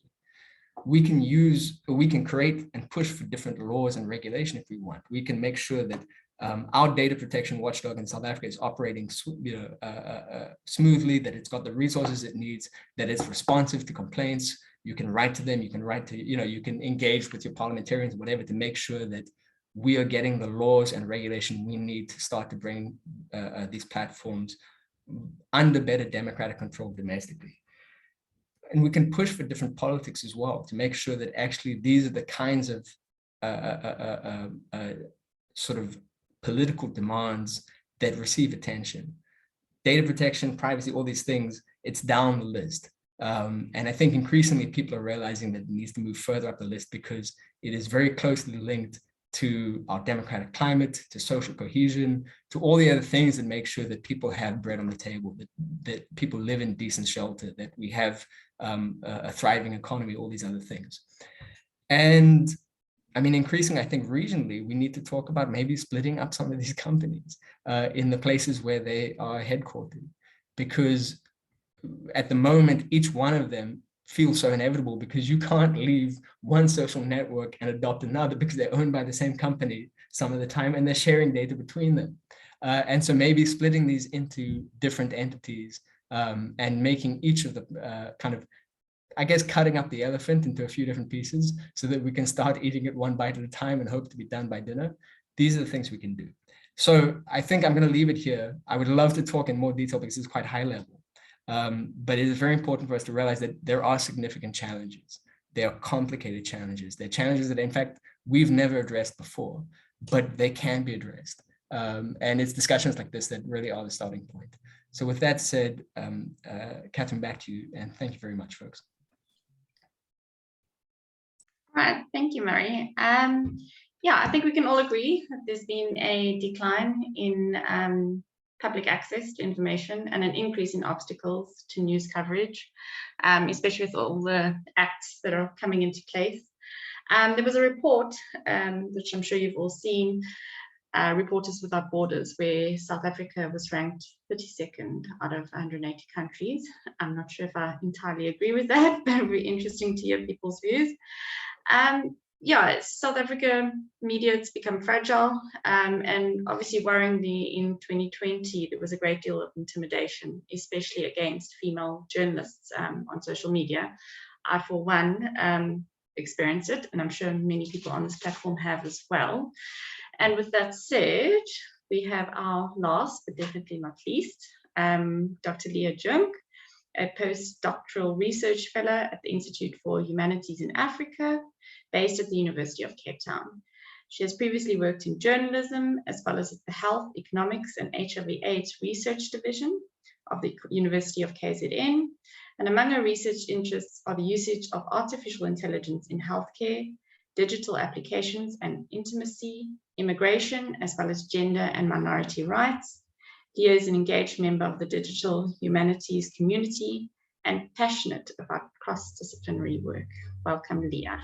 We can create and push for different laws and regulation if we want. We can make sure that our data protection watchdog in South Africa is operating smoothly, that it's got the resources it needs, that it's responsive to complaints. You can write to them, you can write to, you can engage with your parliamentarians, whatever, to make sure that we are getting the laws and regulation we need to start to bring these platforms under better democratic control domestically. And we can push for different politics as well to make sure that actually these are the kinds of sort of political demands that receive attention. Data protection, privacy, all these things, it's down the list. And I think increasingly people are realizing that it needs to move further up the list because it is very closely linked to our democratic climate, to social cohesion, to all the other things that make sure that people have bread on the table, that people live in decent shelter, that we have a thriving economy, all these other things. And I mean, increasingly, I think regionally, we need to talk about maybe splitting up some of these companies in the places where they are headquartered, because at the moment, each one of them feels so inevitable because you can't leave one social network and adopt another because they're owned by the same company some of the time and they're sharing data between them. And so maybe splitting these into different entities and making each of the kind of, I guess, cutting up the elephant into a few different pieces so that we can start eating it one bite at a time and hope to be done by dinner. These are the things we can do. So I think I'm going to leave it here. I would love to talk in more detail because it's quite high level. But it is very important for us to realize that there are significant challenges. There are complicated challenges. They're challenges that, in fact, we've never addressed before, but they can be addressed. And it's discussions like this that really are the starting point. So with that said, Catherine, back to you, and thank you very much, folks. All right, thank you, Murray. Yeah, I think we can all agree that there's been a decline in public access to information and an increase in obstacles to news coverage, especially with all the acts that are coming into place. There was a report, which I'm sure you've all seen, Reporters Without Borders, where South Africa was ranked 32nd out of 180 countries. I'm not sure if I entirely agree with that, but it'll be interesting to hear people's views. Yeah, South Africa media, it's become fragile, and obviously worryingly in 2020 there was a great deal of intimidation, especially against female journalists on social media. I, for one, experienced it, and I'm sure many people on this platform have as well. And with that said, we have our last but definitely not least, Dr. Leah Junk, a postdoctoral research fellow at the Institute for Humanities in Africa, based at the University of Cape Town. She has previously worked in journalism, as well as at the Health, Economics and HIV/AIDS Research Division of the University of KZN. And among her research interests are the usage of artificial intelligence in healthcare, digital applications and intimacy, immigration, as well as gender and minority rights. Leah is an engaged member of the digital humanities community and passionate about cross-disciplinary work. Welcome, Leah.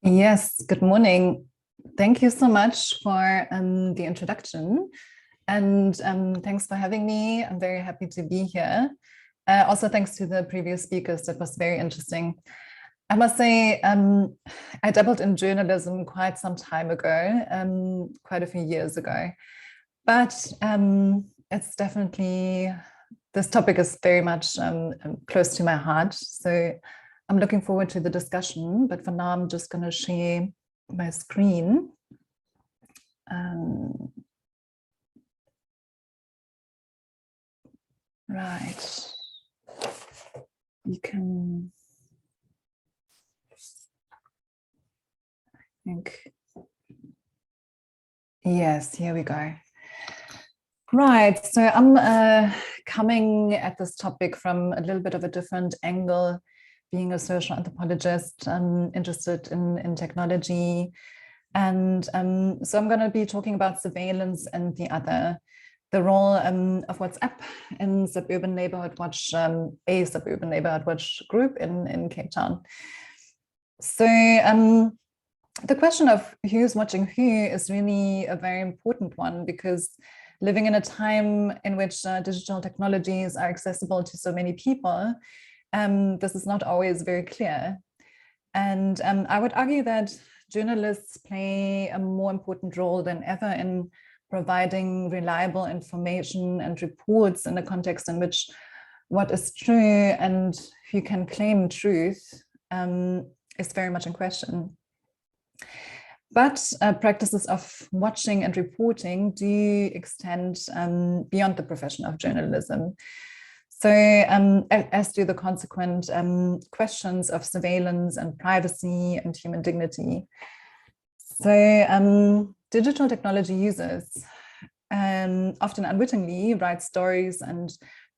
Yes, good morning. Thank you so much for the introduction, and thanks for having me. I'm very happy to be here. Also, thanks to the previous speakers. That was very interesting. I must say, I dabbled in journalism quite some time ago, quite a few years ago, but it's definitely, this topic is very much close to my heart. So I'm looking forward to the discussion, but for now, I'm just going to share my screen. Right. You can, I think, yes, here we go. Right, so I'm coming at this topic from a little bit of a different angle, being a social anthropologist, interested in technology. And so I'm going to be talking about surveillance and the role of WhatsApp in Suburban Neighborhood Watch, a Suburban Neighborhood Watch group in Cape Town. So the question of who's watching who is really a very important one, because living in a time in which digital technologies are accessible to so many people, this is not always very clear. And I would argue that journalists play a more important role than ever in providing reliable information and reports in a context in which what is true and who can claim truth is very much in question. But practices of watching and reporting do extend beyond the profession of journalism. So as do the consequent questions of surveillance and privacy and human dignity. So digital technology users often unwittingly write stories and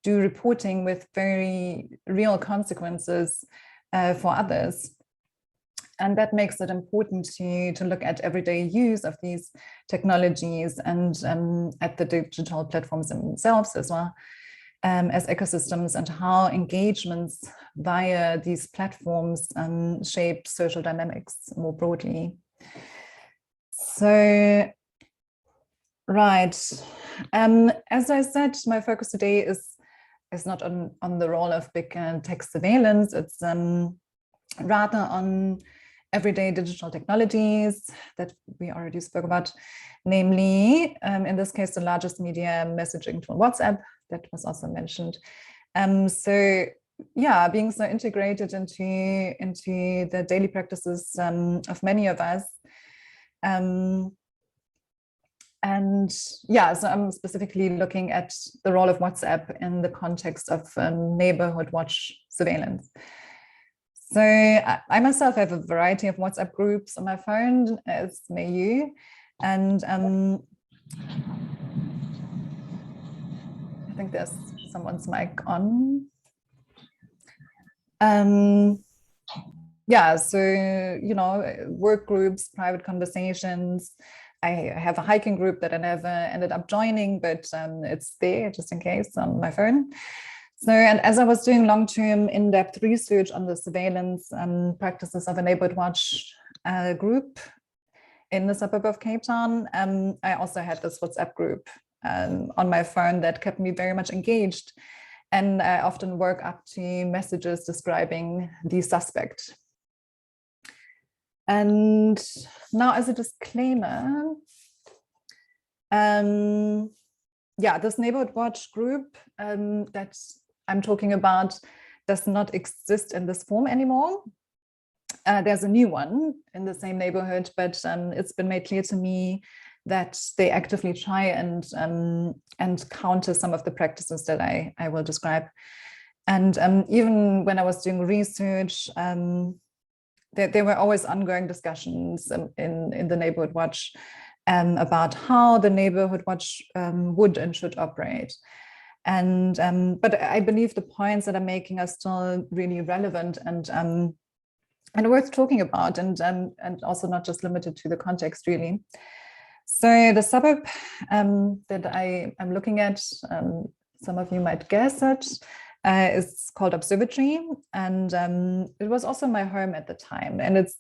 do reporting with very real consequences for others. And that makes it important to look at everyday use of these technologies and at the digital platforms themselves as well, as ecosystems, and how engagements via these platforms shape social dynamics more broadly. So, right, as I said, my focus today is not on the role of big tech surveillance. It's rather on everyday digital technologies that we already spoke about, namely, in this case, the largest media messaging tool, WhatsApp, that was also mentioned. So yeah, being so integrated into the daily practices of many of us. And yeah, so I'm specifically looking at the role of WhatsApp in the context of neighborhood watch surveillance. So I myself have a variety of WhatsApp groups on my phone, as may you. And I think there's someone's mic on. Yeah, so, you know, work groups, private conversations. I have a hiking group that I never ended up joining, but it's there just in case on my phone. So, and as I was doing long-term in-depth research on the surveillance practices of a neighborhood watch group in the suburb of Cape Town, I also had this WhatsApp group on my phone that kept me very much engaged. And I often work up to messages describing the suspect. And now, as a disclaimer, yeah, this neighborhood watch group that I'm talking about does not exist in this form anymore. There's a new one in the same neighborhood, but it's been made clear to me that they actively try and counter some of the practices that I will describe. And even when I was doing research, there were always ongoing discussions in the neighborhood watch about how the neighborhood watch would and should operate. And but I believe the points that I'm making are still really relevant and worth talking about, and also not just limited to the context, really. So the suburb that I'm looking at, some of you might guess it, is called Observatory, and it was also my home at the time, and it's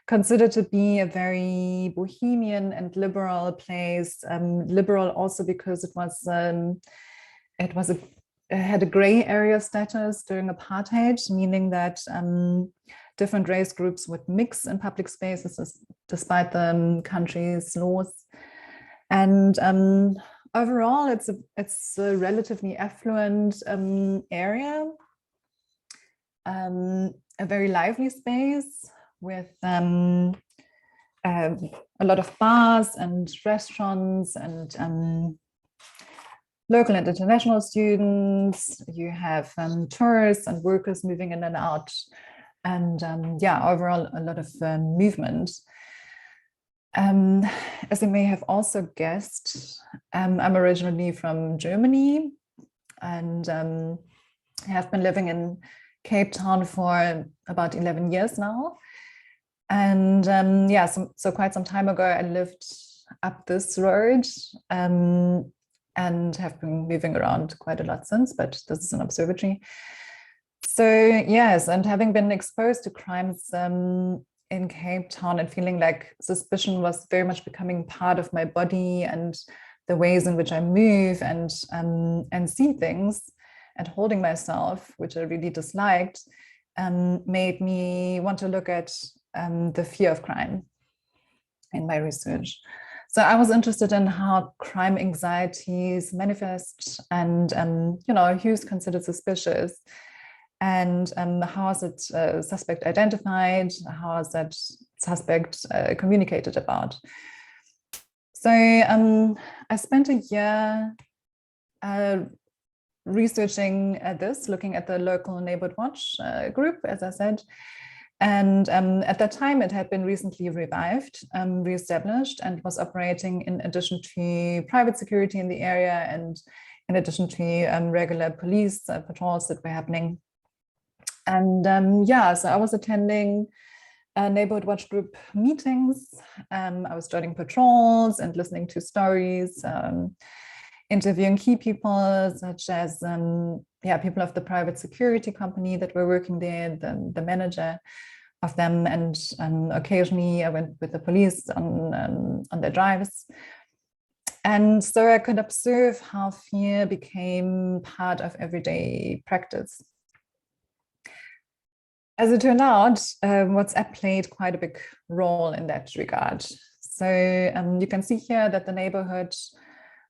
considered to be a very bohemian and liberal place. Liberal also because it had a gray area status during apartheid, meaning that different race groups would mix in public spaces despite the country's laws. And overall, it's a relatively affluent area, a very lively space with a lot of bars and restaurants and local and international students. You have tourists and workers moving in and out. And yeah, overall, a lot of movement. As you may have also guessed, I'm originally from Germany and have been living in Cape Town for about 11 years now. And yeah, so quite some time ago, I lived up this road and have been moving around quite a lot since, but this is an observatory. So yes, and having been exposed to crimes in Cape Town and feeling like suspicion was very much becoming part of my body and the ways in which I move and see things and holding myself, which I really disliked, made me want to look at the fear of crime in my research. So I was interested in how crime anxieties manifest and you know, who's considered suspicious and how is it suspect identified, how is that suspect communicated about. So I spent a year researching this, looking at the local Neighborhood Watch group, as I said. And at that time, it had been recently revived, reestablished, and was operating in addition to private security in the area and in addition to regular police patrols that were happening. And yeah, so I was attending Neighborhood Watch group meetings. I was joining patrols and listening to stories, interviewing key people such as yeah, people of the private security company that were working there, the manager of them, and occasionally I went with the police on their drives. And so I could observe how fear became part of everyday practice. As it turned out, WhatsApp played quite a big role in that regard. So you can see here that the neighborhood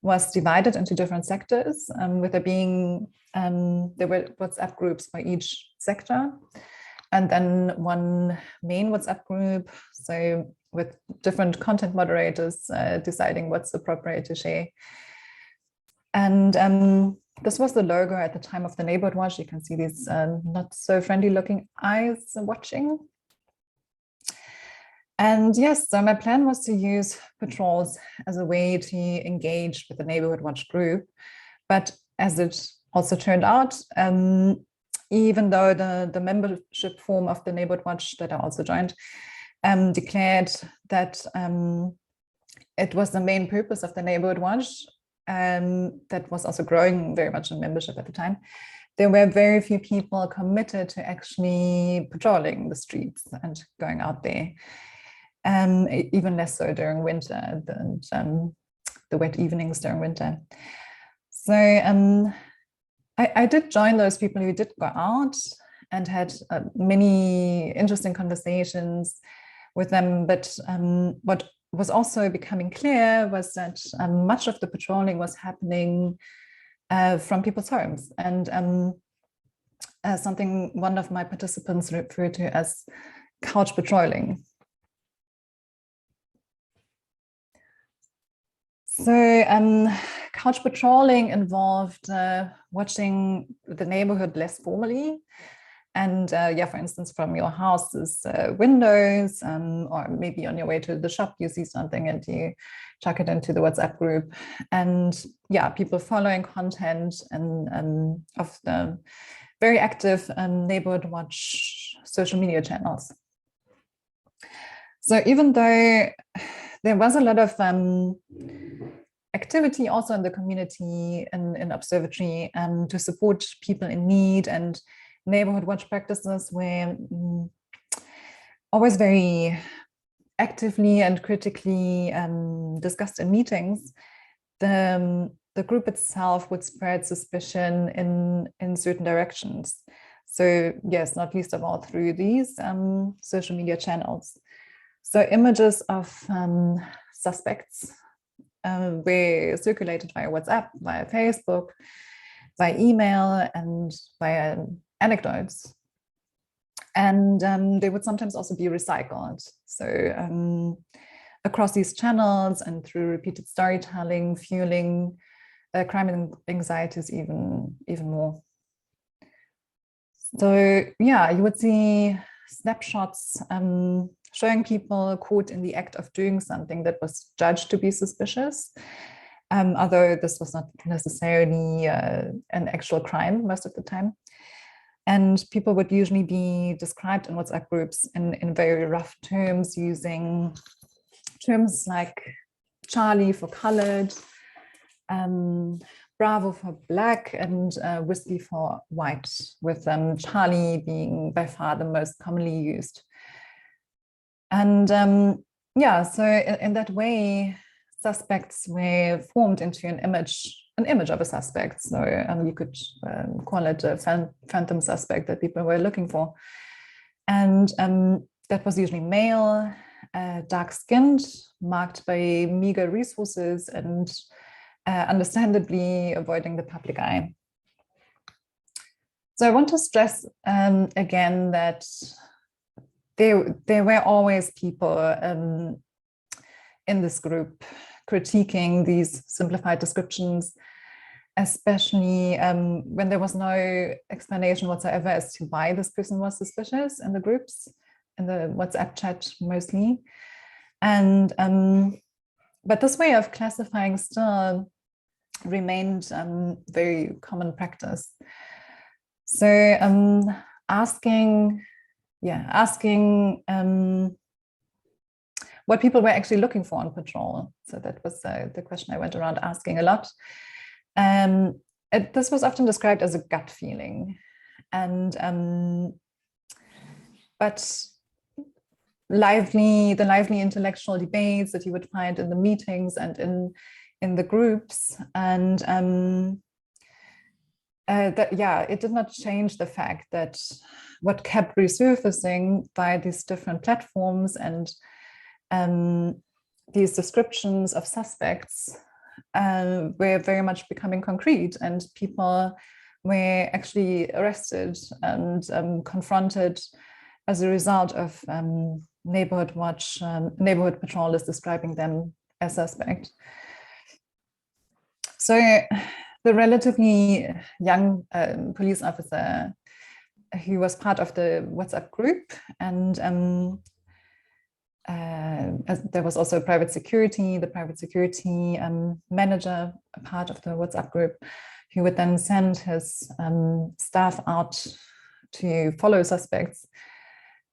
was divided into different sectors, with there being, there were WhatsApp groups for each sector, and then one main WhatsApp group, so with different content moderators deciding what's appropriate to share. And this was the logo at the time of the Neighborhood Watch. You can see these not so friendly looking eyes watching. And yes, so my plan was to use patrols as a way to engage with the Neighborhood Watch group. But as it also turned out, even though the membership form of the Neighborhood Watch that I also joined declared that it was the main purpose of the Neighborhood Watch, that was also growing very much in membership at the time, there were very few people committed to actually patrolling the streets and going out there. Even less so during winter, the wet evenings during winter. So I did join those people who did go out and had many interesting conversations with them. But what was also becoming clear was that much of the patrolling was happening from people's homes, and something one of my participants referred to as couch patrolling. So couch patrolling involved watching the neighborhood less formally, and yeah, for instance, from your house's windows, or maybe on your way to the shop, you see something and you chuck it into the WhatsApp group, and yeah, people following content and of the very active Neighborhood Watch social media channels. So even though there was a lot of activity also in the community and in observatory to support people in need, and Neighborhood Watch practices were always very actively and critically discussed in meetings, the group itself would spread suspicion in certain directions. So yes, not least of all through these social media channels. So images of suspects were circulated via WhatsApp, via Facebook, by email, and via anecdotes. And they would sometimes also be recycled. So across these channels and through repeated storytelling, fueling crime and anxieties even more. So yeah, you would see snapshots showing people caught in the act of doing something that was judged to be suspicious, although this was not necessarily an actual crime most of the time. And people would usually be described in WhatsApp groups in very rough terms, using terms like Charlie for colored, Bravo for black, and Whiskey for white, with Charlie being by far the most commonly used. And yeah, so in that way, suspects were formed into an image of a suspect. So you could call it a phantom suspect that people were looking for. And that was usually male, dark-skinned, marked by meager resources, and understandably avoiding the public eye. So I want to stress again that there were always people in this group critiquing these simplified descriptions, especially when there was no explanation whatsoever as to why this person was suspicious in the groups, in the WhatsApp chat mostly. And but this way of classifying still remained very common practice. So asking what people were actually looking for on patrol. So that was the question I went around asking a lot. This was often described as a gut feeling, and but the lively intellectual debates that you would find in the meetings and in the groups, and it did not change the fact that what kept resurfacing via these different platforms and these descriptions of suspects were very much becoming concrete, and people were actually arrested and confronted as a result of neighborhood watch, neighborhood patrol is describing them as suspect. So the relatively young police officer who was part of the WhatsApp group, and there was also private security, the private security manager, a part of the WhatsApp group, who would then send his staff out to follow suspects.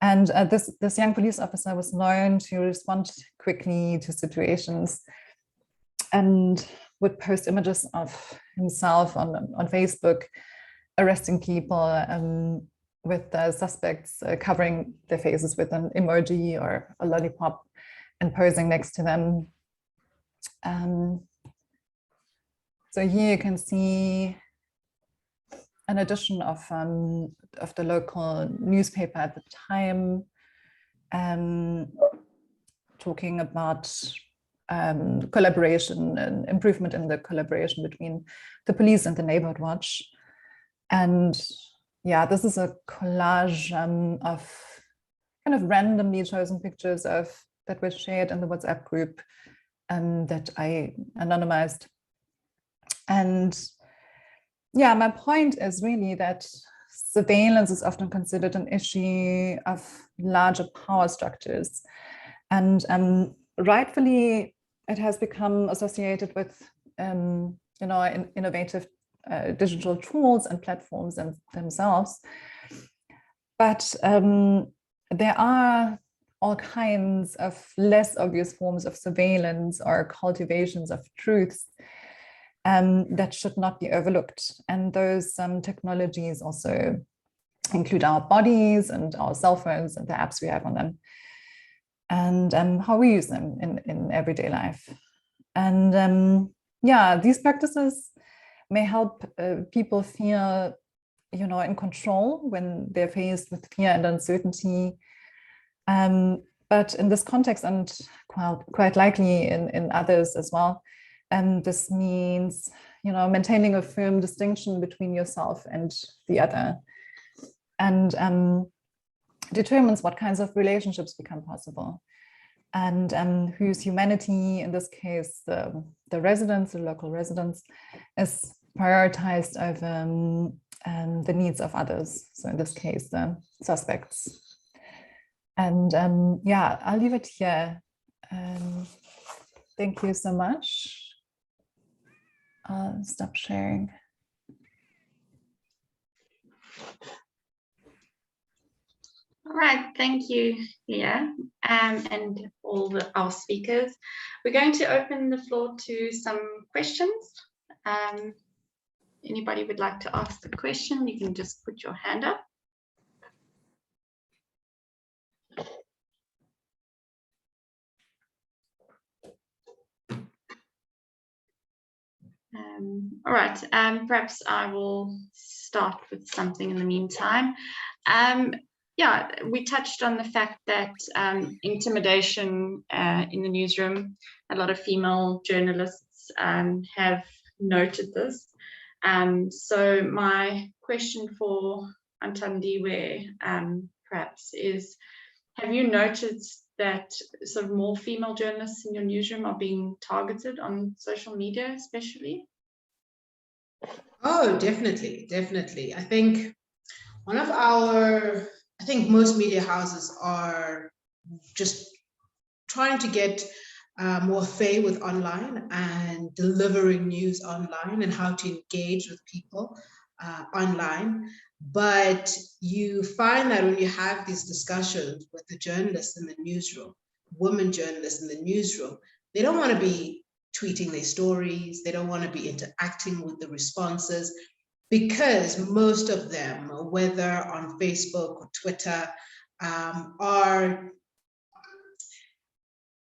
And this young police officer was known to respond quickly to situations and would post images of himself on Facebook, arresting people with the suspects covering their faces with an emoji or a lollipop and posing next to them. So here you can see an edition of the local newspaper at the time, talking about collaboration and improvement in the collaboration between the police and the neighborhood watch. And yeah, this is a collage of kind of randomly chosen pictures that were shared in the WhatsApp group that I anonymized. And yeah, my point is really that surveillance is often considered an issue of larger power structures. And rightfully, it has become associated with innovative digital tools and platforms themselves. But there are all kinds of less obvious forms of surveillance or cultivations of truths that should not be overlooked. And those technologies also include our bodies and our cell phones and the apps we have on them, and how we use them in everyday life. And yeah, these practices may help people feel you know, in control when they're faced with fear and uncertainty. But in this context, and quite likely in others as well, this means, you know, maintaining a firm distinction between yourself and the other, and determines what kinds of relationships become possible, and whose humanity, in this case, the residents, the local residents, is prioritized over the needs of others. So in this case, the suspects. And yeah, I'll leave it here. Thank you so much. I'll stop sharing. All right, thank you, Leah, and all our speakers. We're going to open the floor to some questions. Anybody would like to ask a question, you can just put your hand up. All right, perhaps I will start with something in the meantime. Yeah, we touched on the fact that intimidation in the newsroom, a lot of female journalists have noted this. So my question for Antandiwe perhaps is, have you noticed that sort of more female journalists in your newsroom are being targeted on social media, especially? Oh, definitely, definitely. I think most media houses are just trying to get more fay with online and delivering news online and how to engage with people online. But you find that when you have these discussions with the journalists in the newsroom, women journalists in the newsroom, they don't want to be tweeting their stories. They don't want to be interacting with the responses, because most of them, whether on Facebook or Twitter,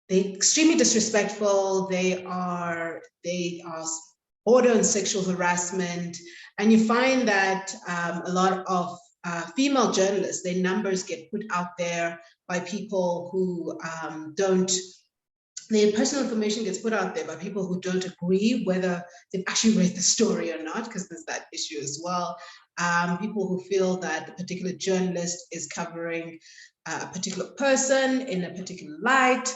they're extremely disrespectful. They are border on sexual harassment, and you find that a lot of female journalists, their numbers get put out there by people who their personal information gets put out there by people who don't agree whether they've actually read the story or not, because there's that issue as well. People who feel that a particular journalist is covering a particular person in a particular light.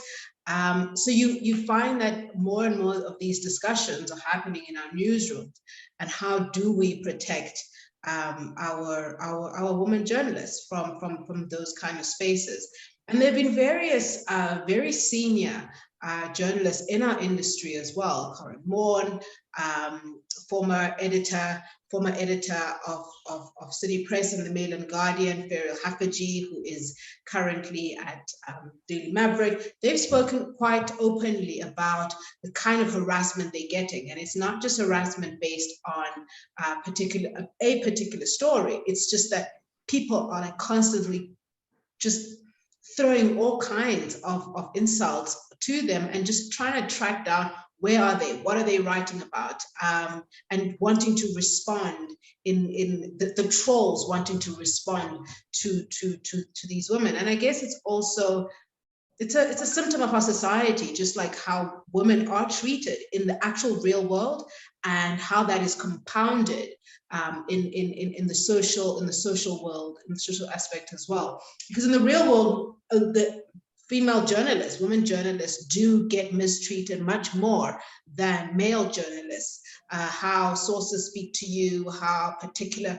So you find that more and more of these discussions are happening in our newsrooms, and how do we protect our women journalists from those kind of spaces. And there have been various very senior journalists in our industry as well. Corinne Morn, former editor of City Press and the Mail and Guardian, Ferial Hafaji, who is currently at Daily Maverick. They've spoken quite openly about the kind of harassment they're getting. And it's not just harassment based on a particular story. It's just that people are like constantly just throwing all kinds of insults to them and just trying to track down where are they, what are they writing about, and wanting to respond in the trolls wanting to respond to these women. And I guess it's also, it's a symptom of our society, just like how women are treated in the actual real world, and how that is compounded in the social world, in the social aspect as well. Because in the real world, the female journalists, women journalists do get mistreated much more than male journalists. How sources speak to you, how particular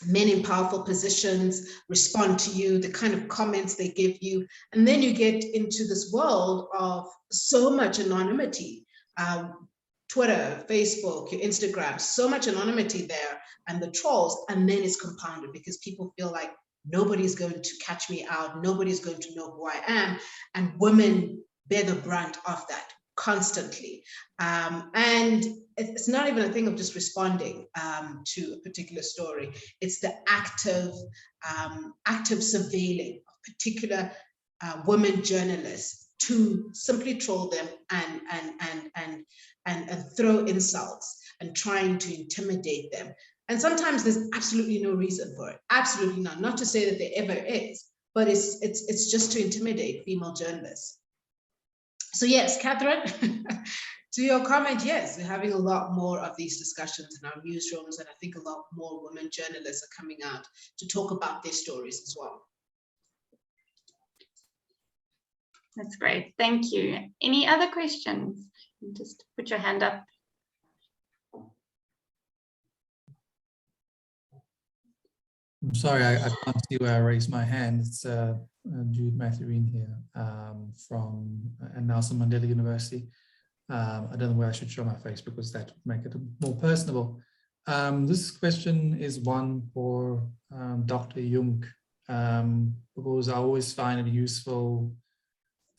men in powerful positions respond to you, the kind of comments they give you. And then you get into this world of so much anonymity. Twitter, Facebook, your Instagram, so much anonymity there, and the trolls, and then it's compounded because people feel like nobody's going to catch me out, nobody's going to know who I am, and women bear the brunt of that constantly. And it's not even a thing of just responding to a particular story. It's the active surveilling of particular women journalists to simply troll them and throw insults and trying to intimidate them. And sometimes there's absolutely no reason for it, absolutely none. Not to say that there ever is, but it's just to intimidate female journalists. So yes, Catherine, to your comment, yes, we're having a lot more of these discussions in our newsrooms, and I think a lot more women journalists are coming out to talk about their stories as well. That's great. Thank you. Any other questions? Just put your hand up. I'm sorry, I can't see where I raised my hand. It's Jude Mathurin here from Nelson Mandela University. I don't know where I should show my face because that would make it more personable. This question is one for Dr. Jung, because I always find it useful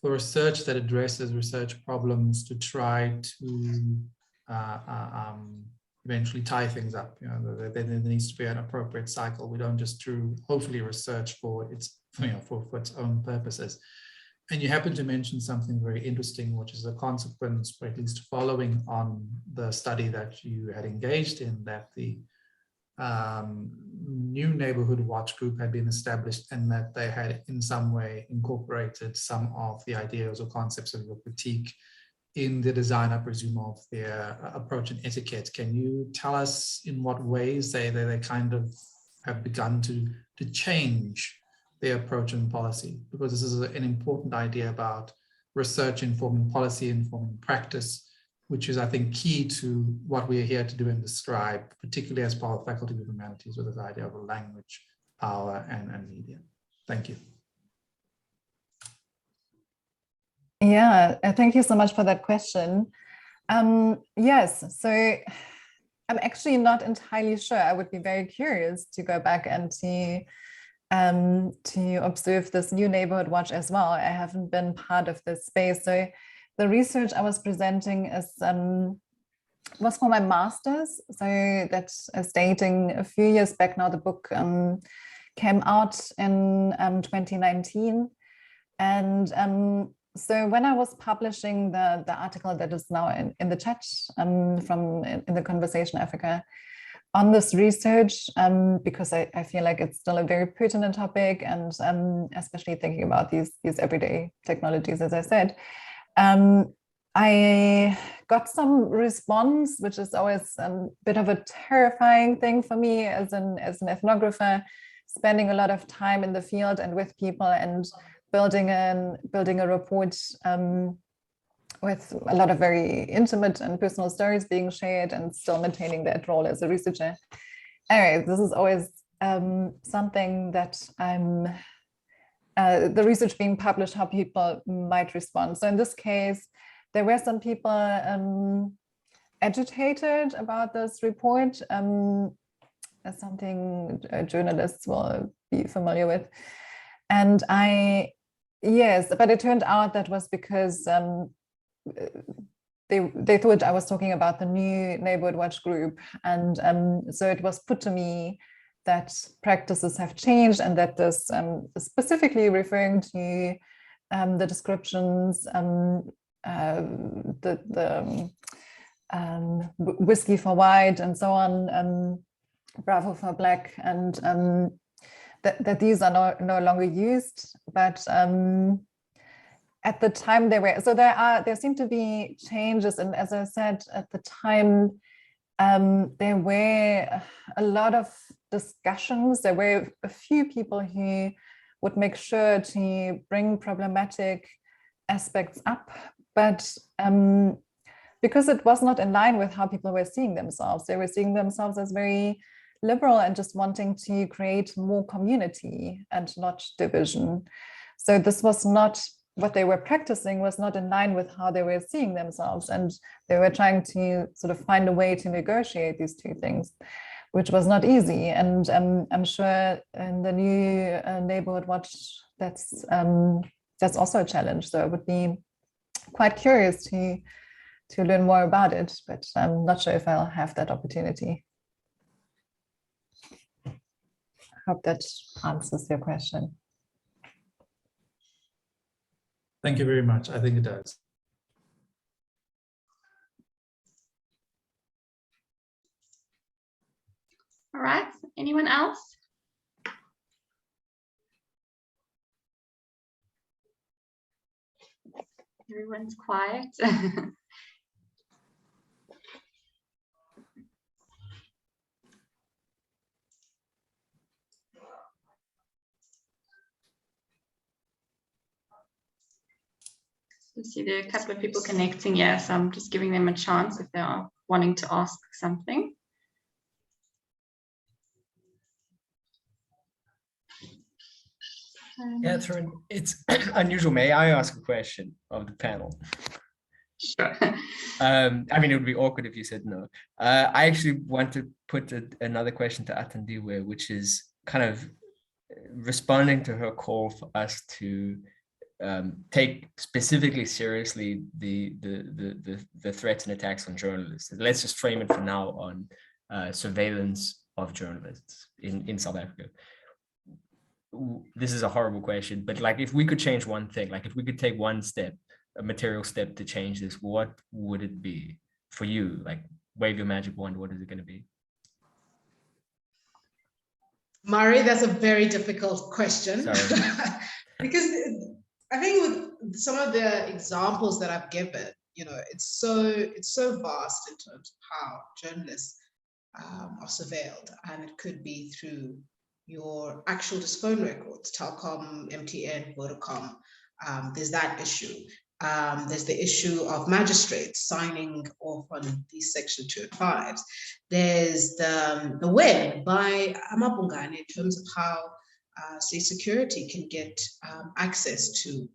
for research that addresses research problems to try to eventually tie things up. You know, there needs to be an appropriate cycle. We don't just do hopefully research for its, for its own purposes. And you happen to mention something very interesting, which is a consequence, or at least following on the study that you had engaged in, that the new Neighborhood Watch group had been established, and that they had in some way incorporated some of the ideas or concepts of your critique in the design, I presume, of their approach and etiquette. Can you tell us in what ways they kind of have begun to change their approach and policy? Because this is an important idea about research informing policy, informing practice, which is, I think, key to what we are here to do and describe, particularly as part of Faculty of Humanities, with this idea of language, power, and media. Thank you. Yeah, thank you so much for that question. Yes, so I'm actually not entirely sure. I would be very curious to go back and to observe this new Neighborhood Watch as well. I haven't been part of this space. So the research I was presenting is was for my master's. So that's dating a few years back now. The book came out in 2019. And so when I was publishing the article that is now in the chat in the Conversation Africa on this research, because I feel like it's still a very pertinent topic, and especially thinking about these everyday technologies, as I said, I got some response, which is always a bit of a terrifying thing for me as an ethnographer, spending a lot of time in the field and with people and building a report with a lot of very intimate and personal stories being shared, and still maintaining that role as a researcher. Anyway, this is always something that I'm the research being published, how people might respond. So in this case, there were some people agitated about this report, as something journalists will be familiar with. And yes, but it turned out that was because they thought I was talking about the new Neighborhood Watch group. And so it was put to me that practices have changed, and that this specifically referring to the descriptions, the whiskey for white and so on, Bravo for black, and that these are no longer used. But at the time they were, so there seem to be changes, and as I said, at the time there were a lot of discussions. There were a few people who would make sure to bring problematic aspects up, but because it was not in line with how people were seeing themselves, they were seeing themselves as very liberal and just wanting to create more community and not division. So this was not what they were practicing, was not in line with how they were seeing themselves, and they were trying to sort of find a way to negotiate these two things, which was not easy. And I'm sure in the new Neighborhood Watch, that's also a challenge. So I would be quite curious to learn more about it, but I'm not sure if I'll have that opportunity. I hope that answers your question. Thank you very much. I think it does. All right, anyone else? Everyone's quiet. I see there are a couple of people connecting here, so I'm just giving them a chance if they are wanting to ask something. Catherine, it's unusual. May I ask a question of the panel? Sure. I mean, it would be awkward if you said no. I actually want to put another question to Athandiwe, which is kind of responding to her call for us to take specifically seriously the threats and attacks on journalists. Let's just frame it for now on surveillance of journalists in South Africa. This is a horrible question, but like, if we could change one thing, like if we could take one step, a material step to change this, what would it be for you? Like, wave your magic wand, what is it going to be? Murray, that's a very difficult question. Because I think with some of the examples that I've given, you know, it's so vast in terms of how journalists are surveilled, and it could be through your actual just phone records, Telkom, MTN, Vodacom. There's that issue. There's the issue of magistrates signing off on these Section 205s. There's the web by Amabungane in terms of how state security can get access to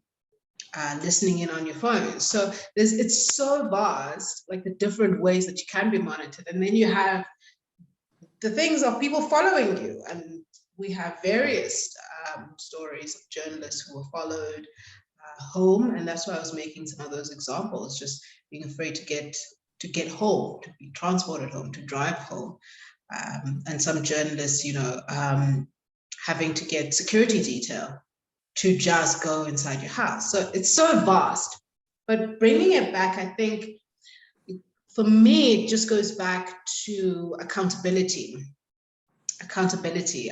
listening in on your phone. So it's so vast, like the different ways that you can be monitored. And then you have the things of people following you. And we have various stories of journalists who were followed home, and that's why I was making some of those examples, just being afraid to get home, to be transported home, to drive home, and some journalists, you know, having to get security detail to just go inside your house. So it's so vast, but bringing it back, I think for me, it just goes back to accountability.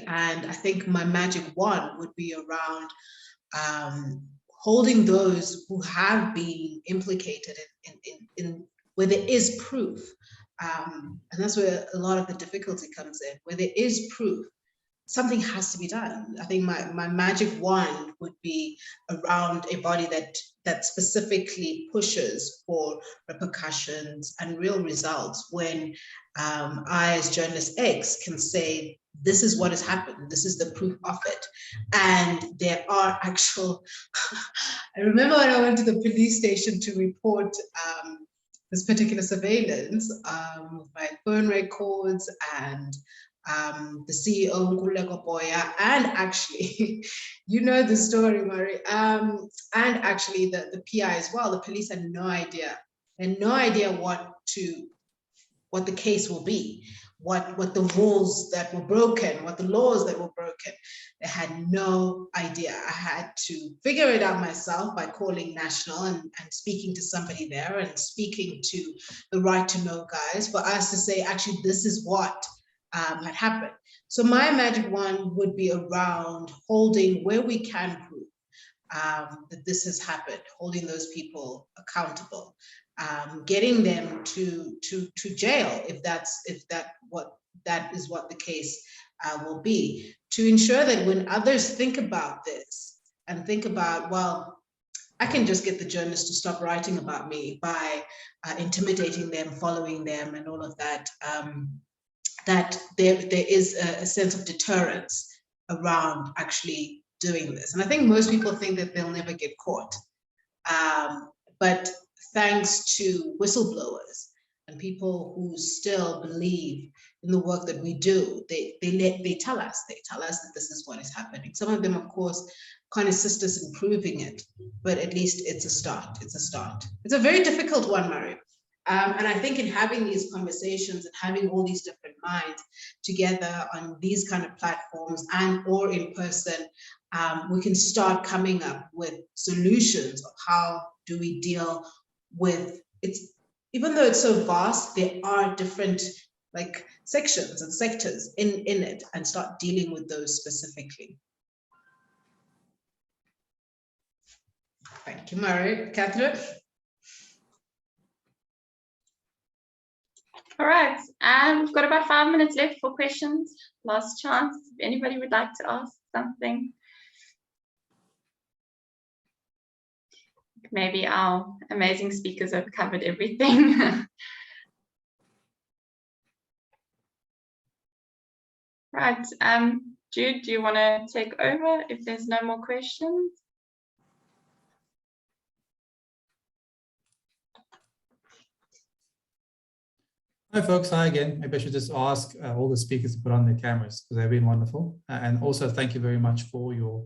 And I think my magic wand would be around holding those who have been implicated in where there is proof. And that's where a lot of the difficulty comes in. Where there is proof, something has to be done. I think my magic wand would be around a body that specifically pushes for repercussions and real results when I, as journalist X, can say, this is what has happened, this is the proof of it. And there are actual, I remember when I went to the police station to report this particular surveillance, my phone records and the CEO, Nkululeko Boya, and actually, you know the story, Murray, and actually the PI as well. The police had no idea, what the case will be, what the rules that were broken, what the laws that were broken. They had no idea. I had to figure it out myself by calling National and speaking to somebody there and speaking to the Right to Know guys for us to say, actually, this is what had happened. So my magic wand would be around holding where we can prove that this has happened, holding those people accountable, getting them to jail if that is what the case will be, to ensure that when others think about this and think about, well, I can just get the journalists to stop writing about me by intimidating them, following them, and all of that. That there is a sense of deterrence around actually doing this. And I think most people think that they'll never get caught. But thanks to whistleblowers and people who still believe in the work that we do, they tell us that this is what is happening. Some of them, of course, can't assist us in proving it, but at least it's a start. It's a very difficult one, Murray. And I think in having these conversations and having all these different minds together on these kind of platforms and or in person, we can start coming up with solutions of how do we deal with it. Even though it's so vast, there are different like sections and sectors in it and start dealing with those specifically. Thank you, Mary. Catherine? All right, we've got about 5 minutes left for questions. Last chance, if anybody would like to ask something. Maybe our amazing speakers have covered everything. Right, Jude, do you want to take over if there's no more questions? Hi folks, hi again. Maybe I should just ask all the speakers to put on their cameras because they've been wonderful. And also thank you very much for your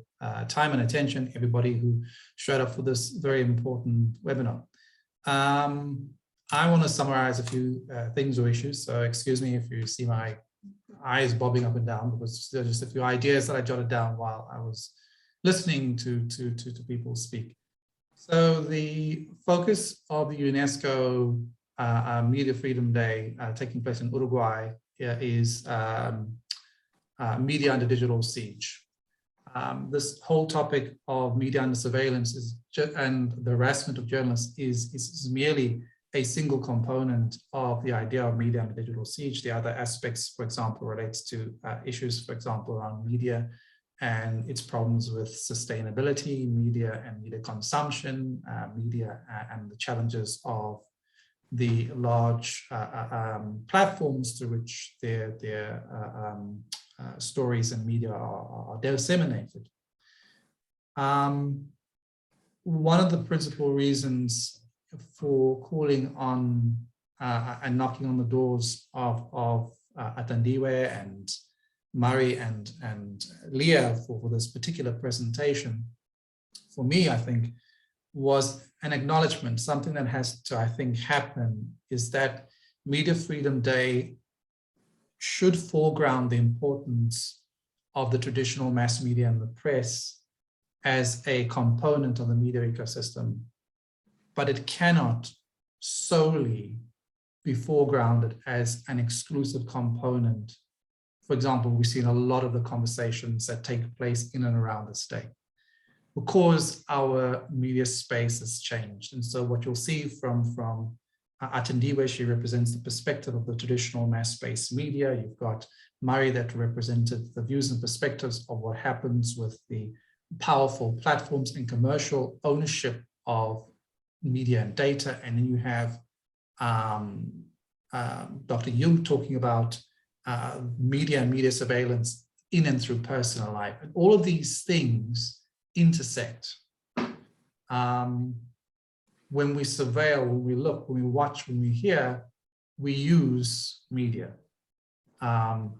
time and attention, everybody who showed up for this very important webinar. I want to summarize a few things or issues, so excuse me if you see my eyes bobbing up and down, because there are just a few ideas that I jotted down while I was listening to people speak. So the focus of the UNESCO Media Freedom Day taking place in Uruguay is media under digital siege. This whole topic of media under surveillance and the harassment of journalists is merely a single component of the idea of media under digital siege. The other aspects, for example, relates to issues, for example, around media and its problems with sustainability, media and media consumption, media and the challenges of the large platforms to which their stories and media are disseminated. One of the principal reasons for calling on and knocking on the doors of Athandiwe and Murray and Leah for this particular presentation, for me, I think, was an acknowledgement. Something that has to, I think, happen is that Media Freedom Day should foreground the importance of the traditional mass media and the press as a component of the media ecosystem, but it cannot solely be foregrounded as an exclusive component. For example, we've seen a lot of the conversations that take place in and around the state, because our media space has changed. And so what you'll see from Athandiwe, she represents the perspective of the traditional mass-based media. You've got Murray that represented the views and perspectives of what happens with the powerful platforms and commercial ownership of media and data. And then you have Dr. Jung talking about media and media surveillance in and through personal life. And all of these things intersect. When we surveil, when we look, when we watch, when we hear, we use media. The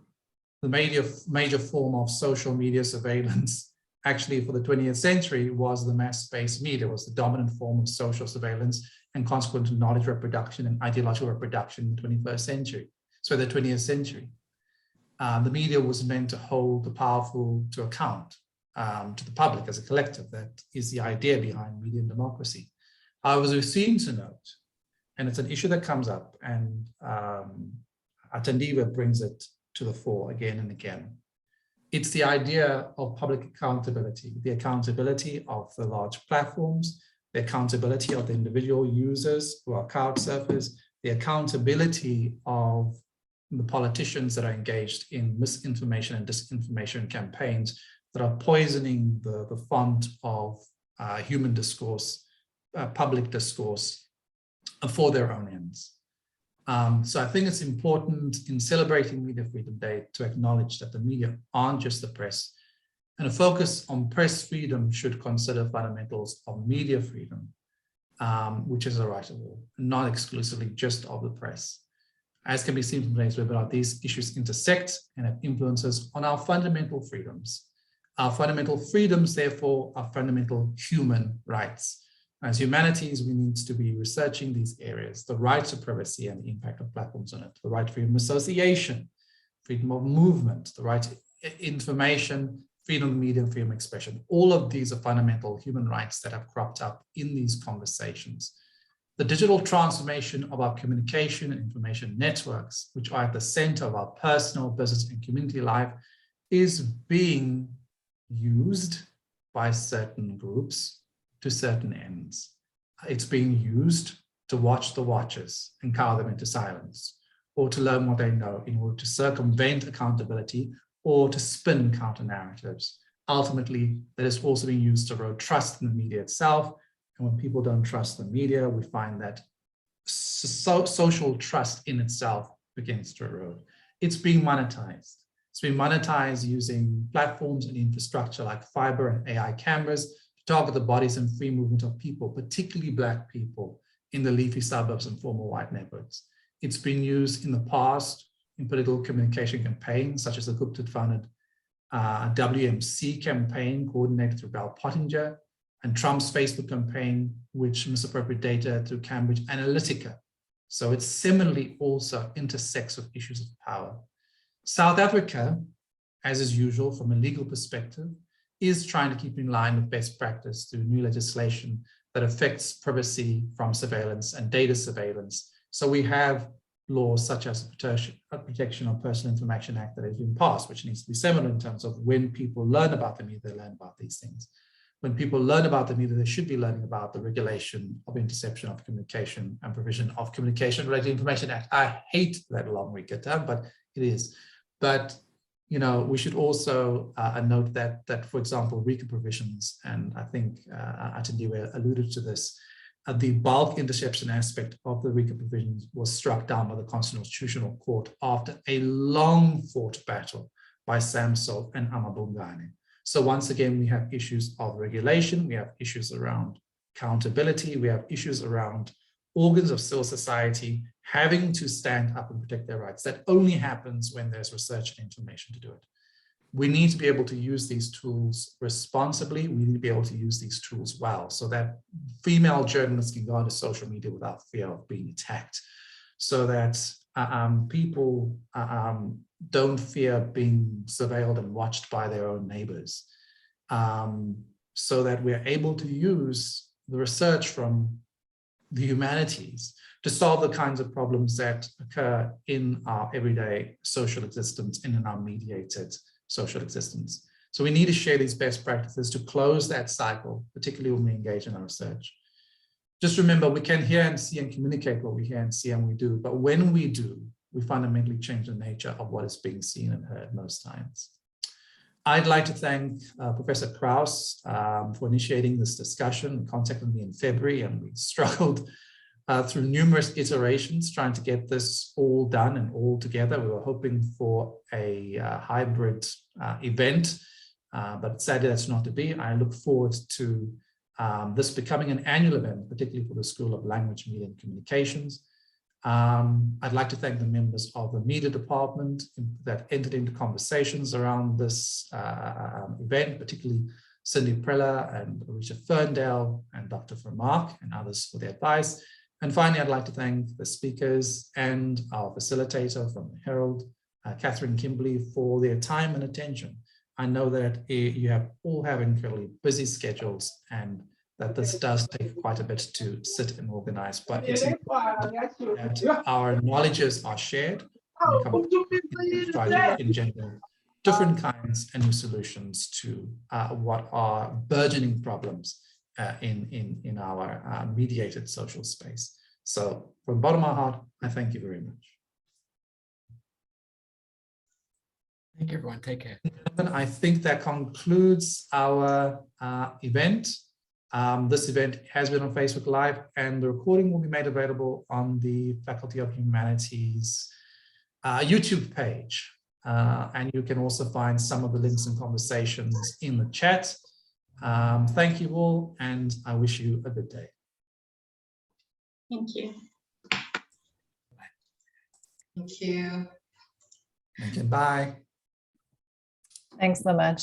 major form of social media surveillance actually for the 20th century was the mass-based media, was the dominant form of social surveillance and consequent knowledge reproduction and ideological reproduction in the 21st century. So the 20th century. The media was meant to hold the powerful to account to the public as a collective. That is the idea behind media and democracy. However, we seem to note, and it's an issue that comes up, and Athandiwe brings it to the fore again and again. It's the idea of public accountability, the accountability of the large platforms, the accountability of the individual users who are couch surfers, the accountability of the politicians that are engaged in misinformation and disinformation campaigns that are poisoning the font of human discourse, public discourse for their own ends. So I think it's important in celebrating Media Freedom Day to acknowledge that the media aren't just the press, and a focus on press freedom should consider fundamentals of media freedom, which is a right of all, not exclusively just of the press. As can be seen from today's webinar, these issues intersect and have influences on our fundamental freedoms. Our fundamental freedoms, therefore, are fundamental human rights. As humanities, we need to be researching these areas, the right to privacy and the impact of platforms on it, the right to freedom of association, freedom of movement, the right to information, freedom of media, and freedom of expression. All of these are fundamental human rights that have cropped up in these conversations. The digital transformation of our communication and information networks, which are at the center of our personal, business, and community life, is being used by certain groups to certain ends. It's being used to watch the watchers and cower them into silence, or to learn what they know in order to circumvent accountability or to spin counter narratives. Ultimately, that is also being used to erode trust in the media itself. And when people don't trust the media, we find that social trust in itself begins to erode. It's being monetized. It's being monetized using platforms and infrastructure like fiber and AI cameras to target the bodies and free movement of people, particularly Black people in the leafy suburbs and former white neighborhoods. It's been used in the past in political communication campaigns, such as the Gupta-funded WMC campaign coordinated through Bell Pottinger, and Trump's Facebook campaign, which misappropriated data through Cambridge Analytica. So it similarly also intersects with issues of power. South Africa, as is usual from a legal perspective, is trying to keep in line with best practice through new legislation that affects privacy from surveillance and data surveillance. So we have laws such as the Protection of Personal Information Act that has been passed, which needs to be similar in terms of when people learn about the media, they learn about these things. When people learn about the media, they should be learning about the Regulation of Interception of Communication and Provision of Communication-Related Information Act. I hate that long wicked term, but it is. But you know, we should also note that, for example, RICA provisions, and I think Atendiwe alluded to this, the bulk interception aspect of the RICA provisions was struck down by the Constitutional Court after a long-fought battle by Samso and Amabungane. So once again, we have issues of regulation, we have issues around accountability, we have issues around organs of civil society having to stand up and protect their rights. That only happens when there's research and information to do it. We need to be able to use these tools responsibly. We need to be able to use these tools well so that female journalists can go onto social media without fear of being attacked, so that people don't fear being surveilled and watched by their own neighbors, so that we're able to use the research from the humanities to solve the kinds of problems that occur in our everyday social existence and in our mediated social existence. So we need to share these best practices to close that cycle, particularly when we engage in our research. Just remember, we can hear and see and communicate what we hear and see, and we do, but when we do, we fundamentally change the nature of what is being seen and heard most times. I'd like to thank Professor Kraus for initiating this discussion. He contacted me in February, and we struggled through numerous iterations trying to get this all done and all together. We were hoping for a hybrid event, but sadly that's not to be. I look forward to this becoming an annual event, particularly for the School of Language, Media and Communications. I'd like to thank the members of the media department that entered into conversations around this event, particularly Cindy Preller and Richard Ferndale and Dr. Vermaak and others for their advice. And finally, I'd like to thank the speakers and our facilitator from the Herald, Catherine Kimberley, for their time and attention. I know that you all have incredibly busy schedules and that this does take quite a bit to sit and organize, but it's important that our knowledges are shared and we come up to try to engender different kinds and new solutions to what are burgeoning problems in our mediated social space. So from the bottom of my heart, I thank you very much. Thank you, everyone. Take care. I think that concludes our event. This event has been on Facebook Live, and the recording will be made available on the Faculty of Humanities YouTube page. And you can also find some of the links and conversations in the chat. Thank you all, and I wish you a good day. Thank you. Thank you. Thank you. Bye. Thanks so much.